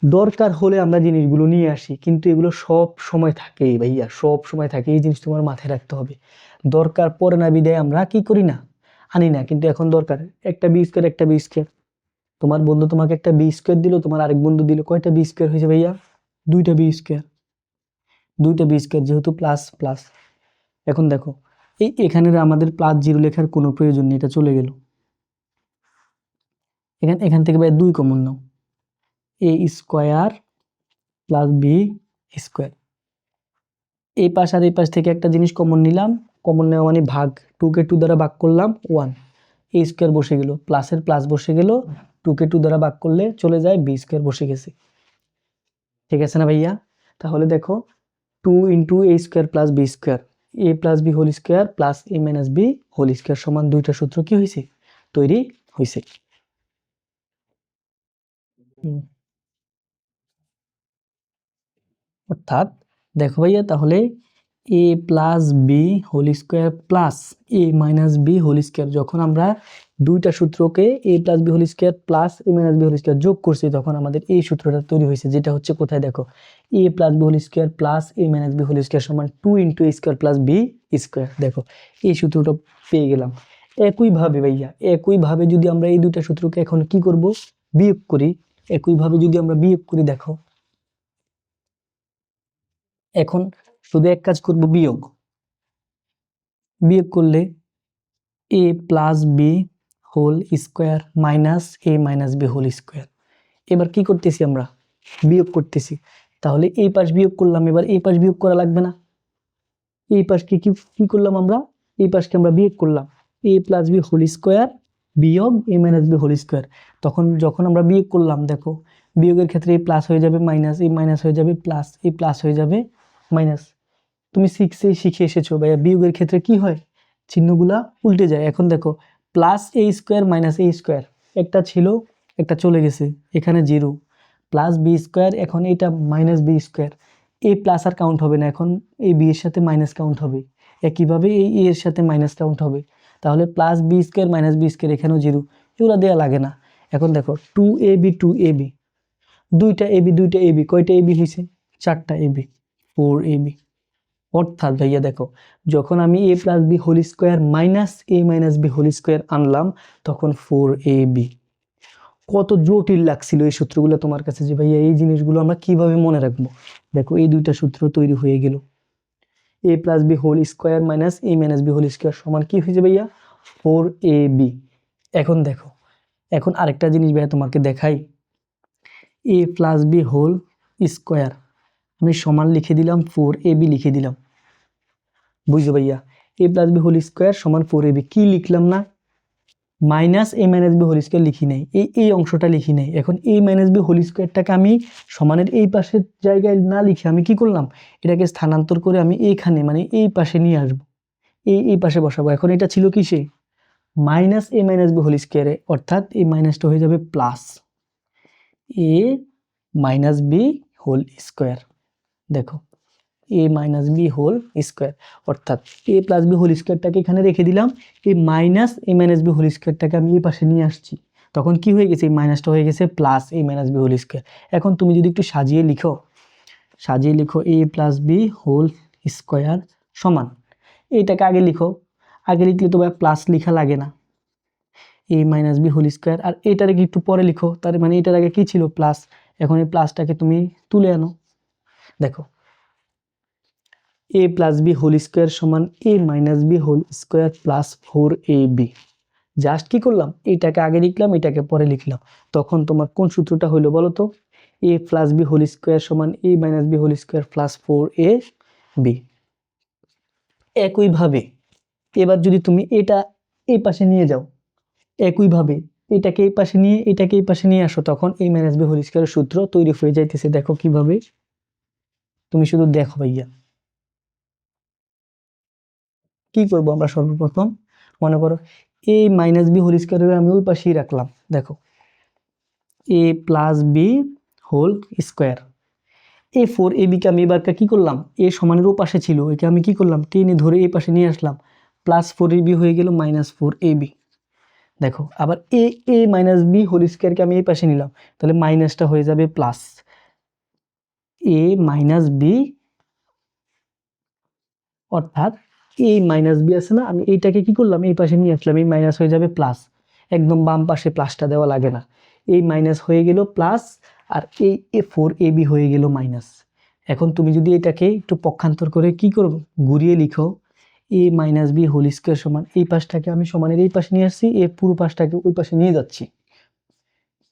দরকার হলে আমরা জিনিসগুলো নিয়ে আসি, কিন্তু এগুলো সব সময় থাকে ভাইয়া, সব সময় থাকে, এই জিনিস তোমার মাথায় রাখতে হবে। দরকার পড়ে না বিদায় আমরা কি করি না, আনি না। কিন্তু এখন দরকার, একটা বি স্কোয়ার একটা বি স্কোয়ার, তোমার বন্ধু তোমাকে একটা বি স্কোয়ার দিল, তোমার আরেক বন্ধু দিল, কয়টা বি স্কোয়ার হয়েছে ভাইয়া, দুইটা বি স্কোয়ার, দুইটা বি স্কোয়ার, যেহেতু প্লাস প্লাস। এখন দেখো এই এখানে আমাদের প্লাস জিরো লেখার কোনো প্রয়োজন নেই, এটা চলে গেল। এখান থেকে ভাই দুই কমন নাও, এ স্কোয়ার প্লাস বি স্কোয়ার। এই পাশ আর এই পাশ থেকে একটা জিনিস কমন নিলাম, কমন নেওয়া মানে ভাগ, টুকে টু দ্বারা ভাগ করলাম ওয়ান, এ স্কোয়ার বসে গেল, প্লাসের প্লাস বসে গেল, টুকে টু দ্বারা ভাগ করলে চলে যায়, বি স্কোয়ার বসে গেছে। ঠিক আছে না ভাইয়া? তাহলে দেখো two into A square plus B square, A plus B whole square plus A minus B whole square সমান দুইটা সূত্র কি হয়েছে, তৈরি হয়েছে। অর্থাৎ দেখো ভাইয়া, তাহলে A plus B whole square plus A minus B whole square, যখন আমরা দুইটা সূত্রকে A plus B whole square plus A minus B whole square যোগ করছি, তখন আমাদের এই সূত্রটা তৈরি হয়েছে, যেটা হচ্ছে কোথায় দেখো, A plus B whole square plus A minus B whole square সমান two into A square plus B square. দেখো এই সূত্রটা পেয়ে গেলাম। একইভাবে ভাইয়া, একইভাবে যদি আমরা এই দুইটা সূত্রকে এখন কি করব, বিয়োগ করি, একইভাবে যদি আমরা বিয়োগ করি, দেখো এখন শুধু এক কাজ করব, বিয়োগ, বিয়োগ করলে A plus B whole square minus A minus B whole square. এবার কি করতেছি আমরা, বিয়োগ করতেছি, তাহলে এই পাশ বিয়োগ করলাম, এবার এই পাশ বিয়োগ করা লাগবে না, এই পাশকে কি করলাম আমরা, এই পাশকে আমরা বিয়োগ করলাম, এ প্লাস বি হোল স্কোয়ার বিয়োগ এ মাইনাস বি হোল স্কোয়ার। তখন যখন আমরা বিয়োগ করলাম, দেখো বিয়োগের ক্ষেত্রে এই প্লাস হয়ে যাবে মাইনাস, এই মাইনাস হয়ে যাবে প্লাস, এই প্লাস হয়ে যাবে মাইনাস। তুমি সিক্সে শিখে এসেছো ভাইয়া, বিয়োগের ক্ষেত্রে কি হয়, চিহ্নগুলা উল্টে যায়। এখন দেখো প্লাস এ স্কোয়ার মাইনাস এ স্কোয়ার, একটা ছিল একটা চলে গেছে, এখানে জিরো, প্লাস বি স্কোয়ার, এখন এটা মাইনাস বি স্কোয়ার, এই প্লাস আর কাউন্ট হবে না, এখন এই বি এর সাথে মাইনাস কাউন্ট হবে, একইভাবে এই এ এর সাথে মাইনাস কাউন্ট হবে। তাহলে plus B square minus B square, এখানেও জিরো, এগুলো দেওয়া লাগে না। এখন দেখো টু এ বি দুইটা এ বি, দুইটা এ বি, কয়টা এ বি হয়েছে, চারটা A B, four A B. অর্থাৎ ভাইয়া দেখো, যখন আমি A plus B whole square minus A minus B whole square আনলাম, তখন ফোর এ বি। কত জটিল লাগছিল এই সূত্রগুলো তোমার কাছে, যে ভাইয়া এই জিনিসগুলো আমরা কিভাবে মনে রাখবো। দেখো এই দুইটা সূত্র তৈরি হয়ে গেল, A plus B whole square minus A minus B whole square সমান কি হয়েছে ভাইয়া, ফোর এ বি। এখন দেখো, এখন আরেকটা জিনিস ভাইয়া তোমাকে দেখাই, এ প্লাস বি হোল স্কোয়ার আমি সমান লিখে দিলাম, ফোর এ বি লিখে দিলাম, বুঝছো ভাইয়া, A plus B whole square সমান ফোর এ বি, কি লিখলাম না, minus A minus B whole square লিখি নাই, এই অংশটা লিখি নাই। এখন এ মাইনাস বি হোল স্কোয়ারটাকে আমি সমানের এই পাশের জায়গায় না লিখে আমি কি করলাম, এটাকে স্থানান্তর করে আমি এইখানে মানে এই পাশে নিয়ে আসবো, এই পাশে বসাবো। এখন এটা ছিল কিসে, minus A minus B whole স্কোয়ারে, অর্থাৎ এই মাইনাসটা হয়ে যাবে plus A minus B whole square. দেখো A minus B whole square, অর্থাৎ এ প্লাস বি হোল স্কোয়ারটাকে এখানে রেখে দিলাম, এই minus A minus B whole স্কোয়ারটাকে আমি এই পাশে নিয়ে আসছি, তখন কি হয়ে গেছে, এই মাইনাসটা হয়ে গেছে plus A minus B whole square. এখন তুমি যদি একটু সাজিয়ে লিখো এ প্লাস বি হোল স্কোয়ার সমান, এইটাকে আগে লিখো, আগে লিখলে তো প্লাস লেখা লাগে না, এ মাইনাস বি হোল স্কোয়ার, আর এটার আগে একটু পরে লিখো, তার মানে এটার আগে কি ছিল প্লাস, এখন এই প্লাসটাকে তুমি তুলে আনো। দেখো A plus B whole square সমান A minus B whole square plus 4ab। Just কি করলাম, এটাকে আগে লিখলাম, এটাকে পরে লিখলাম, তখন তোমার কোন সূত্রটা হইলো বলো তো, A plus B whole square সমান A minus B whole square plus 4ab। একইভাবে এবার যদি তুমি এটা এই পাশে নিয়ে যাও, একইভাবে এটাকে এই পাশে নিয়ে এটাকে এই পাশে নিয়ে আসো, তখন এই মাইনাস বি হোল স্কোয়ারের সূত্র তৈরি হয়ে যাইতেছে। দেখো কিভাবে, তুমি শুধু দেখো ভাইয়া। কি করব আমরা সর্বপ্রথম, মনে করো এই মাইনাস বি হোল স্কোয়ারের আমি ওই পাশেই রাখলাম, দেখো A plus B whole square, A 4ab কে আমি এবার কি করলাম, এ সমানের ও পাশে ছিল, একে আমি কি করলাম টেনে ধরে এই পাশে নিয়ে আসলাম, প্লাস 4ab হয়ে গেল মাইনাস 4ab। দেখো আবার এ এ মাইনাস বি হোল স্কোয়ারকে আমি এই পাশে নিলাম, তাহলে মাইনাসটা হয়ে যাবে প্লাস এ মাইনাস বি, অর্থাৎ এই মাইনাস বি আছে না, আমি এইটাকে কি করলাম এই পাশে নিয়ে আসলাম, এই মাইনাস হয়ে যাবে প্লাস, একদম বাম পাশে প্লাসটা দেওয়া লাগে না, এই মাইনাস হয়ে গেল প্লাস, আর এই এ 4ab হয়ে গেল মাইনাস। এখন তুমি যদি এটাকে একটু পক্ষান্তর করে কি করবো, ঘুরিয়ে লিখো এ মাইনাস বি হোল স্কোয়ার সমান, এই পাশটাকে আমি সমানের এই পাশে নিয়ে আসছি, এই পুরো পাশটাকে ওই পাশে নিয়ে যাচ্ছি,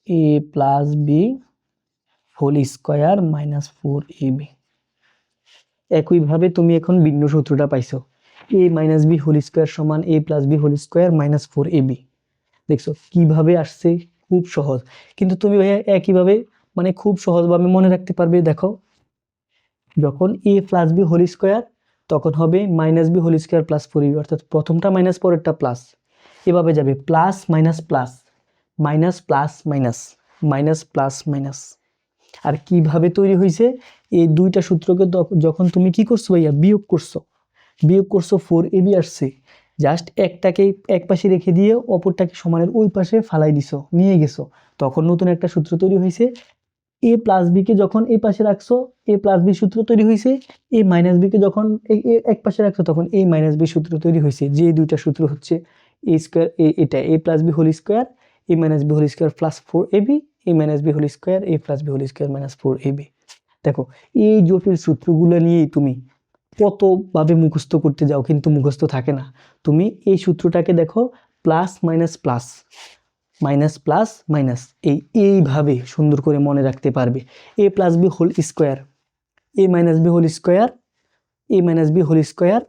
A plus B whole square minus 4ab। একইভাবে তুমি এখন ভিন্ন সূত্রটা পাইছো, A minus B whole square সমান A plus B whole square minus 4ab। দেখছো কিভাবে আসছে, খুব সহজ, কিন্তু তুমি ভাইয়া একইভাবে মানে খুব সহজভাবে মনে রাখতে পারবে। দেখো যখন A plus B whole square, তখন হবে minus B whole square plus 4ab, অর্থাৎ প্রথমটা মাইনাস পরেরটা প্লাস, এভাবে যাবে plus minus plus, minus plus minus, minus plus minus. আর কিভাবে তৈরি হয়েছে, এই দুইটা সূত্রকে যখন তুমি কি করছো ভাইয়া, বিয়োগ করছো 4ab আসছে, জাস্ট একটাকে এক পাশে রেখে দিয়ে অপরটাকে সমানের ওই পাশে ফালাই দিছো, নিয়ে গেছো, তখন নতুন একটা সূত্র তৈরি হয়েছে। এ প্লাস বি কে যখন এই পাশে রাখছো, এ প্লাস বি সূত্র তৈরি হয়েছে, এ মাইনাস বি কে যখন এক পাশে রাখছো, তখন এই মাইনাস বি সূত্র তৈরি হয়েছে। যে দুইটা সূত্র হচ্ছে এ স্কোয়ার, এটা A plus B whole square A minus B whole square plus 4ab, A minus B whole square A plus B whole square minus 4ab। দেখো এই জটিল সূত্রগুলো নিয়েই তুমি কতভাবে মুখস্থ করতে যাও, কিন্তু মুখস্থ থাকে না। তুমি এই সূত্রটাকে দেখো, plus minus plus, minus plus minus, এইভাবে সুন্দর করে মনে রাখতে পারবে। A plus B whole square, A minus B whole square, A minus B whole square,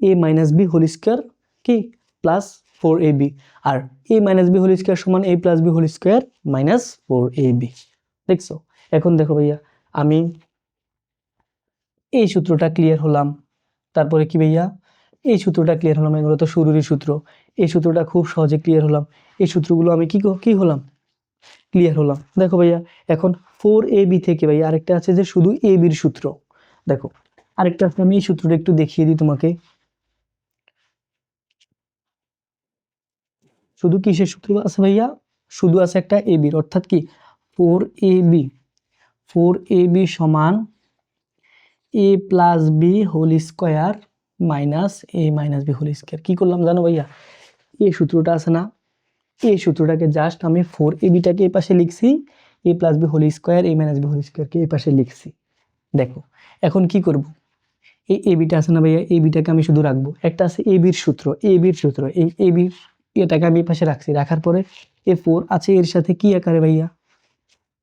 A minus B whole square কি প্লাস 4ab, আর A minus B whole square সমান A plus B whole square minus 4ab। দেখছো, এখন দেখো ভাইয়া, আমি এই সূত্রটা ক্লিয়ার হলাম, তারপরে কি ভাইয়া, এই সূত্রটা ক্লিয়ার হলাম, এগুলো তো শুরুরই সূত্র, এই সূত্রটা খুব সহজে ক্লিয়ার হলাম, এই সূত্রগুলো আমি কি হলাম, ক্লিয়ার হলাম। দেখো ভাইয়া, এখন 4ab থেকে ভাইয়া আরেকটা আছে যে শুধু ab এর সূত্র। দেখো আরেকটা আছে, আমি এই সূত্রটা একটু দেখিয়ে দিই তোমাকে, শুধু কিসের সূত্র আছে ভাইয়া, শুধু আছে একটা ab এর, অর্থাৎ কি 4ab, 4ab সমান A plus B whole square minus A minus B whole square. কি করলাম জানো ভাইয়া, এই সূত্রটা আছে না, এই সূত্রটাকে জাস্ট আমি 4ab-টাকে এই পাশে লিখছি, এ plus B whole square A minus B whole স্কোয়ারকে এই পাশে লিখছি। দেখো এখন কি করব, এই ab-টা আছে না ভাইয়া, ab-টাকে আমি শুধু রাখবো, একটা আছে ab-র সূত্র, ab-র সূত্র, এই ab-র এটাকে আমি এই পাশে রাখছি, রাখার পরে এ 4 আছে এর সাথে কি আকারে ভাইয়া,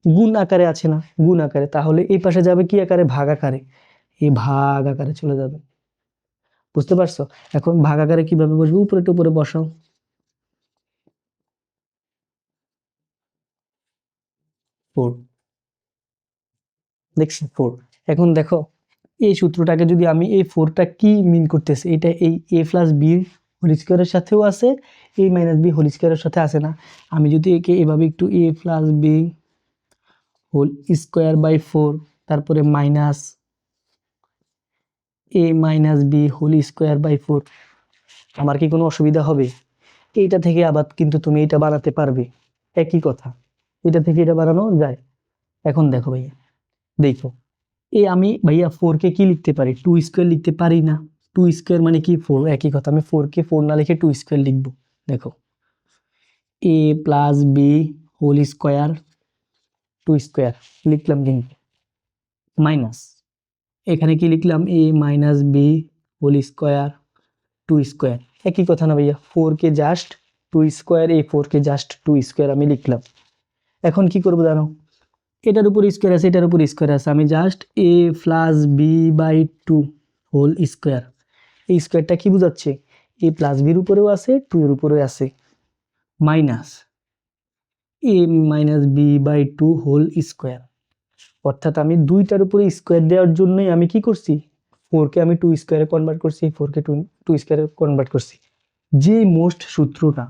গুণ আকারে আছে না, গুণ আকারে, তাহলে এই পাশে যাবে কি আকারে, ভাগ আকারে, এই ভাগ আকারে চলে যাবে। বুঝতে পারছো, এখন ভাগ আকারে কিভাবে বসবে, উপরে টুপরে বসাও, 4, দেখছি 4। এখন দেখো এই সূত্রটাকে যদি আমি, এই 4টা কি মিন করতেছে, এটা এই a প্লাস বি হোল স্কোয়ারের সাথেও আছে, এ মাইনাস বি হোল স্কোয়ারের সাথে আছে না। আমি যদি একে এভাবে একটু A plus B whole square by 4, তারপরে minus A minus B whole square by 4, আমার কি কোনো অসুবিধা হবে? এইটা থেকে আবার কিন্তু তুমি এটা বানাতে পারবে, একই কথা, এটা থেকে এটা বানানো যায়। এখন দেখো ভাইয়া, দেখো আমি ভাইয়া 4 কে কি লিখতে পারি? 2 স্কোয়ার লিখতে পারি না? 2 স্কোয়ার মানে কি 4, একই কথা। আমি 4 কে 4 না লিখে 2 স্কোয়ার লিখবো। দেখো A plus B whole square 2 square লিখলাম, কিন্তু মাইনাস এখানে কি লিখলাম? A minus B whole square 2 square, একই কথা না ভাইয়া? 4 কে জাস্ট 2 স্কোয়ার, এই 4 কে জাস্ট 2 স্কোয়ার আমি লিখলাম। এখন কি করবো জানো? এটার উপর স্কোয়ার আছে, এটার উপর স্কোয়ার আছে, আমি just A plus B by 2 whole square, এই স্কোয়ারটা কি বোঝাচ্ছে? এ প্লাস বির উপরেও আছে, 2 এর উপরেও আছে, minus A minus B by 2 whole square. অর্থাৎ আমি দুইটার উপরে স্কোয়ার দেওয়ার জন্যই আমি কি করছি? 4 কে আমি 2 স্কোয়ারে কনভার্ট করছি, 4 কে 2 স্কোয়ারে কনভার্ট করছি। যে মোস্ট সূত্রটা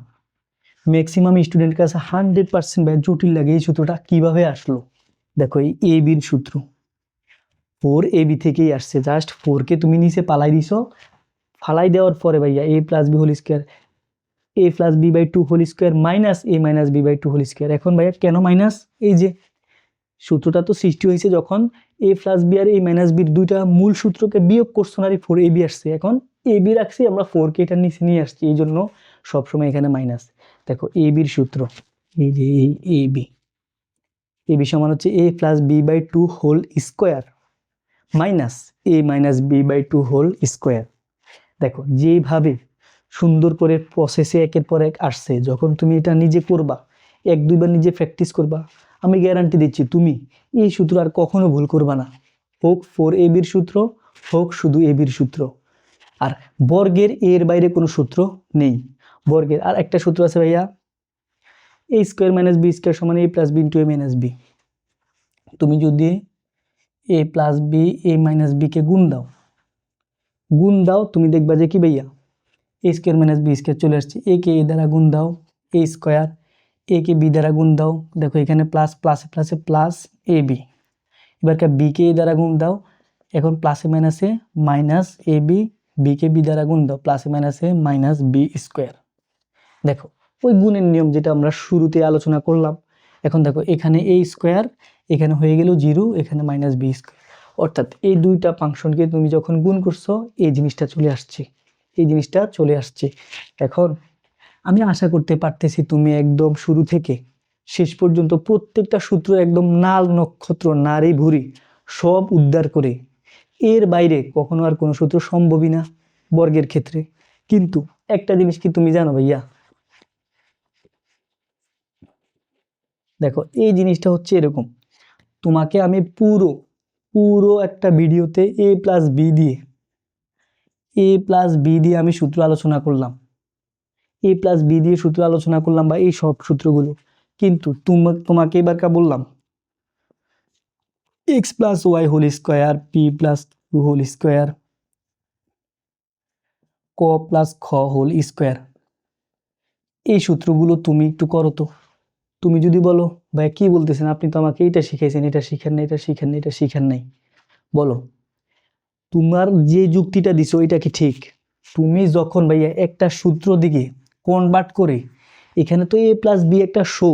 ম্যাক্সিমাম স্টুডেন্টের কাছে 100% জটিল লাগে, এই সূত্রটা কিভাবে আসলো? দেখো এই এ বির সূত্র 4ab থেকেই আসছে। জাস্ট 4 কে তুমি নিচে পালাই দিছো, ফালাই দেওয়ার পরে ভাইয়া A plus B whole square, A plus B by 2 whole square minus A minus B by 2 whole square. এখন ভাইয়া কেন মাইনাস? এই যে সূত্রটা তো সৃষ্টি হয়েছে যখন A plus B R A minus বির দুইটা মূল সূত্রকে বিয়োগ করছো না, 4ab আসছে, এখন ab রাখছি আমরা, 4 কে এটার নিচে নিয়ে আসছি, এই জন্য সবসময় এখানে মাইনাস। দেখো এ বির সূত্র, এই যে এবি সমান হচ্ছে A plus B by 2 whole square minus A minus B by 2 whole square. দেখো যেভাবে সুন্দর করে প্রসেসে একের পর এক আসছে, যখন তুমি এটা নিজে করবা, 1-2 বার নিজে প্র্যাকটিস করবা, আমি গ্যারান্টি দিচ্ছি তুমি এই সূত্র আর কখনো ভুল করবা না। হোক 4ab এর সূত্র, হোক শুধু ab এর সূত্র। আর বর্গের এর বাইরে কোনো সূত্র নেই। বর্গের আর একটা সূত্র আছে ভাইয়া, A square minus B square সমান A plus B into A minus B. তুমি যদি A plus B A minus B কে গুণ দাও, তুমি দেখবা যে কি ভাইয়া A square minus B square চলে আসছে। এ কে এ দ্বারা গুণ দাও এ স্কোয়ার, এ কে বি দ্বারা গুণ দাও, দেখো এখানে প্লাস প্লাসে প্লাসে প্লাস এ বি। এবার বি কে এ দ্বারা গুণ দাও, এখন প্লাসে মাইনাসে minus A B, B K B দ্বারা গুণ দাও, প্লাসে মাইনাসে মাইনাস বি স্কোয়ার। দেখো ওই গুণের নিয়ম যেটা আমরা শুরুতে আলোচনা করলাম। এখন দেখো এখানে এ স্কোয়ার, এখানে হয়ে গেল 0, এখানে মাইনাস বি স্কোয়ার। অর্থাৎ এই দুইটা ফাংশনকে তুমি যখন গুণ করছো, এই জিনিসটা চলে আসছে, এখন আমি আশা করতে পারতেছি তুমি একদম শুরু থেকে শেষ পর্যন্ত প্রত্যেকটা সূত্র একদম নাল নক্ষত্র নারী ভুরি সব উদ্ধার করে, এর বাইরে কখনো আর কোনো সূত্র সম্ভবই না বর্গের ক্ষেত্রে। কিন্তু একটা জিনিস কি তুমি জানো ভাইয়া? দেখো এই জিনিসটা হচ্ছে এরকম, তোমাকে আমি পুরো একটা ভিডিওতে এ প্লাস বি দিয়ে আমি সূত্র আলোচনা করলাম, বা এই সব সূত্রগুলো। কিন্তু তোমাকে এবারকার বললাম X plus Y whole square, P plus Q whole square, ক প্লাস খ হোল স্কোয়ার, এই সূত্রগুলো তুমি একটু করো তো। তুমি যদি বলো ভাই কি বলতেছেন আপনি, তো আমাকে এটা শিখাইছেন, এটা শিখান নাই, বলো তোমার যে যুক্তিটা দিছো এটা কি ঠিক? তুমি যখন ভাইয়া একটা সূত্র দিকে কনভার্ট করে, এখানে তো এ প্লাস বি একটা শো,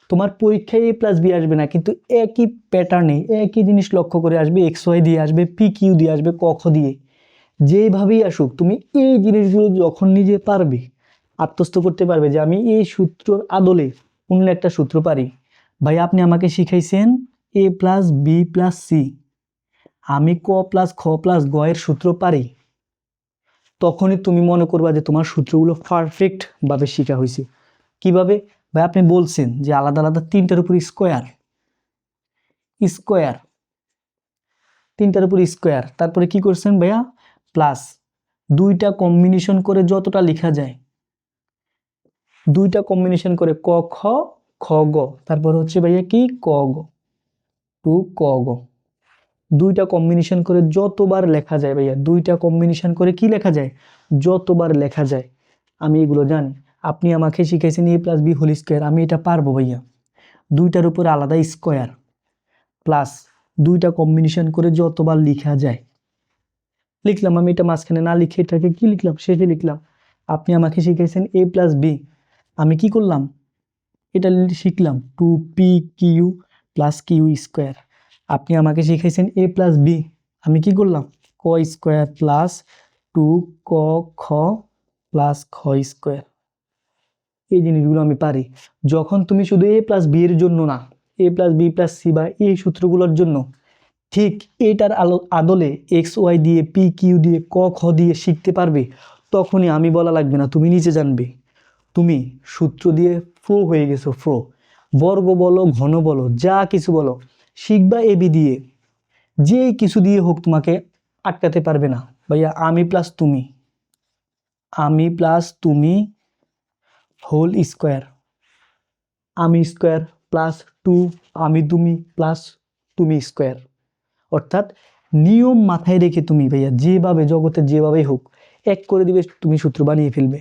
তোমার পরীক্ষায় এ প্লাস বি আসবে না, কিন্তু একই প্যাটার্নে একই জিনিস লক্ষ্য করে আসবে, এক্স ওয়াই দিয়ে আসবে, পি কিউ দিয়ে আসবে, ক খ দিয়ে, যেভাবেই আসুক তুমি এই জিনিসগুলো যখন নিজে পারবে, আত্মস্থ করতে পারবে যে আমি এই সূত্রর আদলে অন্য একটা সূত্র পারি। ভাই আপনি আমাকে শিখাইছেন এ প্লাস বি প্লাস সি, আমি ক প্লাস খ প্লাস গ এর সূত্র পারি, তখনই তুমি মনে করবা যে তোমার সূত্রগুলো পারফেক্ট ভাবে শেখা হয়েছে। কিভাবে? ভাই আপনি বলছেন যে আলাদা আলাদা তিনটার উপর স্কোয়ার, তারপরে কি করছেন ভাইয়া? প্লাস দুইটা কম্বিনেশন করে যতটা লেখা যায়, দুইটা কম্বিনেশন করে ক খ খ গ, তারপর হচ্ছে ভাইয়া কি ক গ টু ক গ, দুইটা কম্বিনেশন করে যতবার লেখা যায় ভাইয়া, দুইটা কম্বিনেশন করে কি লেখা যায়? যতবার লেখা যায়। আমি এগুলো জানি। আপনি আমাকে শিখাইছেন a plus B whole square, আমি এটা পারবো ভাইয়া। দুইটার উপরে আলাদা স্কোয়ার প্লাস দুইটা কম্বিনেশন করে যতবার লিখা যায় লিখলাম। আমি এটা মাঝখানে না লিখে এটাকে কি লিখলাম, শেষে লিখলাম। আপনি আমাকে শিখাইছেন a প্লাস বি, আমি কি করলাম, এটা শিখলাম 2p/q প্লাস কিউ স্কোয়ার। আপনি আমাকে শিখাইছেন a প্লাস বি, আমি কি করলাম, ক স্কোয়ার প্লাস 2ক খ প্লাস খ স্কোয়ার। এই জিনিসগুলো আমি পারি। যখন তুমি শুধু a প্লাস বি এর জন্য না, a plus B plus C বা এই সূত্রগুলোর জন্য ঠিক এটার আদলে এক্স ওয়াই দিয়ে পি কিউ দিয়ে ক খ দিয়ে শিখতে পারবে, তখনই আমি বলা লাগবে না, তুমি নিজে জানবে তুমি সূত্র দিয়ে ফ্লো হয়ে গেছো। ফ্লো, বর্গ বলো ঘন বলো যা কিছু বলো শিখবা এবি দিয়ে, যে কিছু দিয়ে হোক তোমাকে আটকাতে পারবে না। ভাইয়া আমি প্লাস তুমি, আমি প্লাস তুমি হোল স্কোয়ার, আমি স্কোয়ার প্লাস 2 আমি তুমি প্লাস তুমি স্কোয়ার। অর্থাৎ নিয়ম মাথায় রেখে তুমি ভাইয়া যেভাবে জগতের যেভাবেই হোক এক করে দিবে, তুমি সূত্র বানিয়ে ফেলবে।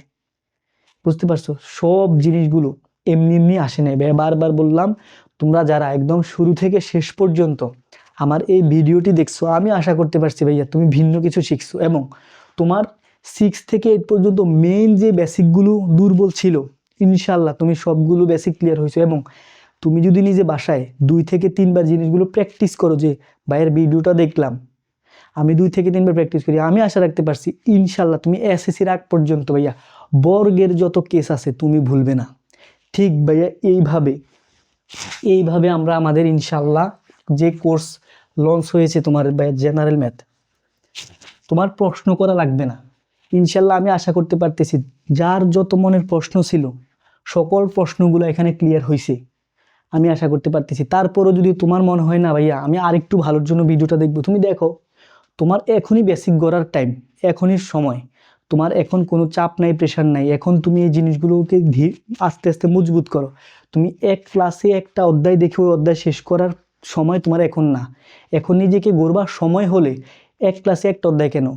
বুঝতে পারছো? সব জিনিসগুলো এমনি এমনি আসে নাই ভাইয়া। বারবার বললাম, তোমরা যারা একদম শুরু থেকে শেষ পর্যন্ত আমার এই ভিডিওটি দেখছো, আমি আশা করতে পারছি ভাইয়া তুমি ভিন্ন কিছু শিখছো, এবং তোমার 6 থেকে 8 পর্যন্ত মেইন যে বেসিকগুলো দুর্বল ছিল, ইনশাল্লাহ তুমি সবগুলো বেসিক ক্লিয়ার হয়েছো। এবং তুমি যদি নিজে বাসায় 2 থেকে 3 বার জিনিসগুলো প্র্যাকটিস করো, যে ভাইয়ের ভিডিওটা দেখলাম, আমি 2 থেকে 3 বার প্র্যাকটিস করি, আমি আশা রাখতে পারছি ইনশাল্লাহ তুমি এসএসসির আগ পর্যন্ত ভাইয়া বর্গের যত কেস আছে তুমি ভুলবে না। ঠিক ভাইয়া এইভাবে এইভাবে আমরা আমাদের ইনশাল্লাহ যে কোর্স লঞ্চ হয়েছে তোমার জেনারেল ম্যাথ, তোমার প্রশ্ন করা লাগবে না ইনশাল্লাহ। আমি আশা করতে পারতেছি যার যত মনের প্রশ্ন ছিল সকল প্রশ্নগুলো এখানে ক্লিয়ার হয়েছে, আমি আশা করতে পারতেছি। তারপরও যদি তোমার মনে হয় না ভাইয়া আমি আরেকটু ভালোর জন্য ভিডিওটা দেখবো, তুমি দেখো, তোমার এখনই বেসিক গড়ার টাইম, এখনই সময়। তোমার এখন কোনো চাপ নাই, প্রেশার নাই। এখন তুমি এই জিনিসগুলোকে আস্তে আস্তে মজবুত করো। তুমি এক ক্লাসে একটা অধ্যায় দেখে ওই অধ্যায় শেষ করার সময় তোমার এখন না। এখন নিজেকে গড়বার সময় হলে এক ক্লাসে একটা অধ্যায় কেন,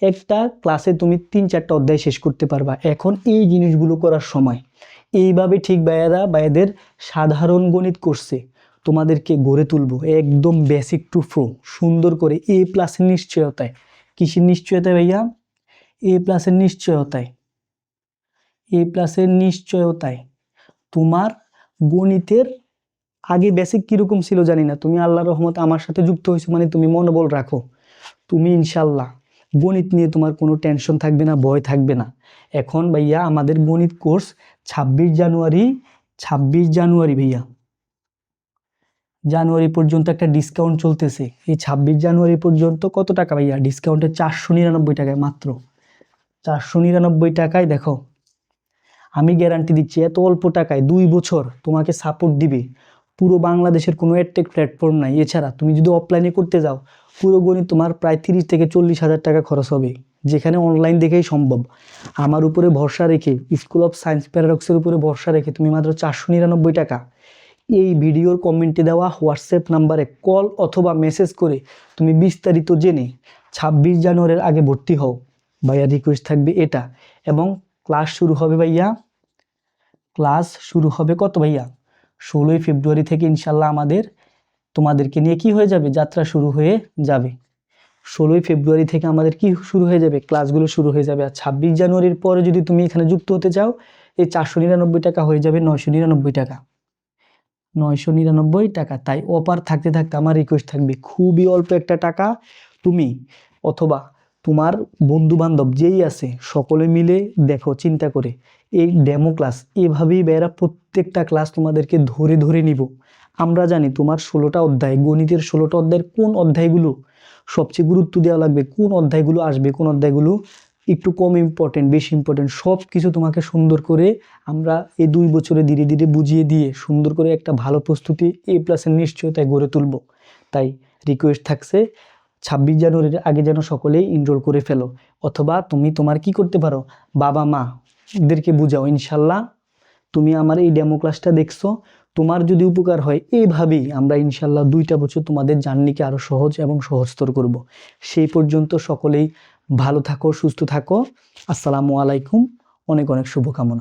একটা ক্লাসে তুমি 3-4টা অধ্যায় শেষ করতে পারবা। এখন এই জিনিসগুলো করার সময়। এইভাবে ঠিক ভাইয়াদের সাধারণ গণিত করছে তোমাদেরকে গড়ে তুলবো একদম বেসিক টু প্রো, সুন্দর করে এ প্লাসের নিশ্চয়তায়। কিসের নিশ্চয়তায় ভাইয়া? এ প্লাসের নিশ্চয়তায়। এ প্লাসের নিশ্চয়তায়। তোমার গণিতের আগে বেসিক কীরকম ছিল জানি না, তুমি আল্লাহর রহমতে আমার সাথে যুক্ত হয়েছো মানে তুমি মনোবল রাখো, তুমি ইনশাল্লাহ গণিত নিয়ে তোমার কোনো টেনশন থাকবে না, ভয় থাকবে না। এখন ভাইয়া আমাদের গণিত কোর্স 26 জানুয়ারি ভাইয়া, জানুয়ারি পর্যন্ত একটা ডিসকাউন্ট চলতেছে। এই 26 জানুয়ারি পর্যন্ত কত টাকা ভাইয়া ডিসকাউন্টে? 499 টাকায়, মাত্র 499 টাকায়। দেখো আমি গ্যারান্টি দিচ্ছি এত অল্প টাকায় 2 বছর তোমাকে সাপোর্ট দিবে। পুরো বাংলাদেশের কোনো এডটেক প্ল্যাটফর্ম নাই। এছাড়া তুমি যদি অফলাইনে করতে যাও পুরো গণিত তোমার প্রায় 30 থেকে 40 হাজার টাকা খরচ হবে, যেখানে অনলাইন দেখেই সম্ভব। আমার উপরে ভরসা রেখে, স্কুল অফ সায়েন্স প্যারাডক্সের উপরে ভরসা রেখে তুমি মাত্র 499 টাকা এই ভিডিওর কমেন্টে দেওয়া হোয়াটসঅ্যাপ নাম্বারে কল অথবা মেসেজ করে তুমি বিস্তারিত জেনে 26 জানুয়ারির আগে ভর্তি হও। ভাইয়া রিকোয়েস্ট থাকবে এটা। এবং ক্লাস শুরু হবে ভাইয়া, ক্লাস শুরু হবে কত ভাইয়া? 16ই ফেব্রুয়ারি থেকে ইনশাল্লাহ আমাদের তোমাদেরকে নিয়ে কি হয়ে যাবে, যাত্রা শুরু হয়ে যাবে। 16ই ফেব্রুয়ারি থেকে আমাদের কি শুরু হয়ে যাবে, ক্লাসগুলো শুরু হয়ে যাবে। আর 26 জানুয়ারির পরে যদি তুমি এখানে যুক্ত হতে চাও, এই 499 টাকা হয়ে যাবে 999 টাকা, 999 টাকা। তাই অফার থাকতে থাকতে আমার রিকোয়েস্ট থাকবে, খুবই অল্প একটা টাকা তুমি অথবা তোমার বন্ধু বান্ধব যেই আছে সকলে মিলে দেখো, চিন্তা করে এই ডেমো ক্লাস এভাবেই বেরা প্রত্যেকটা ক্লাস তোমাদেরকে ধরে ধরে নিব। আমরা জানি তোমার 16টা অধ্যায়, গণিতের 16টা অধ্যায়ের কোন অধ্যায়গুলো সবচেয়ে গুরুত্ব দেওয়া লাগবে, কোন অধ্যায়গুলো আসবে, কোন অধ্যায়গুলো একটু কম ইম্পর্টেন্ট, বেশি ইম্পর্টেন্ট, সব কিছু তোমাকে সুন্দর করে আমরা এই 2 বছরে ধীরে ধীরে বুঝিয়ে দিয়ে সুন্দর করে একটা ভালো প্রস্তুতি এ প্লাসের নিশ্চয়তায় গড়ে তুলব। তাই রিকোয়েস্ট থাকছে 26 জানুয়ারির আগে যেন সকলেই এনরোল করে ফেলো। অথবা তুমি তোমার কি করতে পারো, বাবা মা এদেরকে বুঝাও। ইনশাল্লাহ তুমি আমার এই ডেমো ক্লাসটা দেখছো, তোমার যদি উপকার হয়, এইভাবেই আমরা ইনশাল্লাহ 2টা বছর তোমাদের জার্নিকে আরও সহজ এবং সহজতর করব। সেই পর্যন্ত সকলেই ভালো থাকো, সুস্থ থাকো। আসসালামু আলাইকুম। অনেক অনেক শুভকামনা।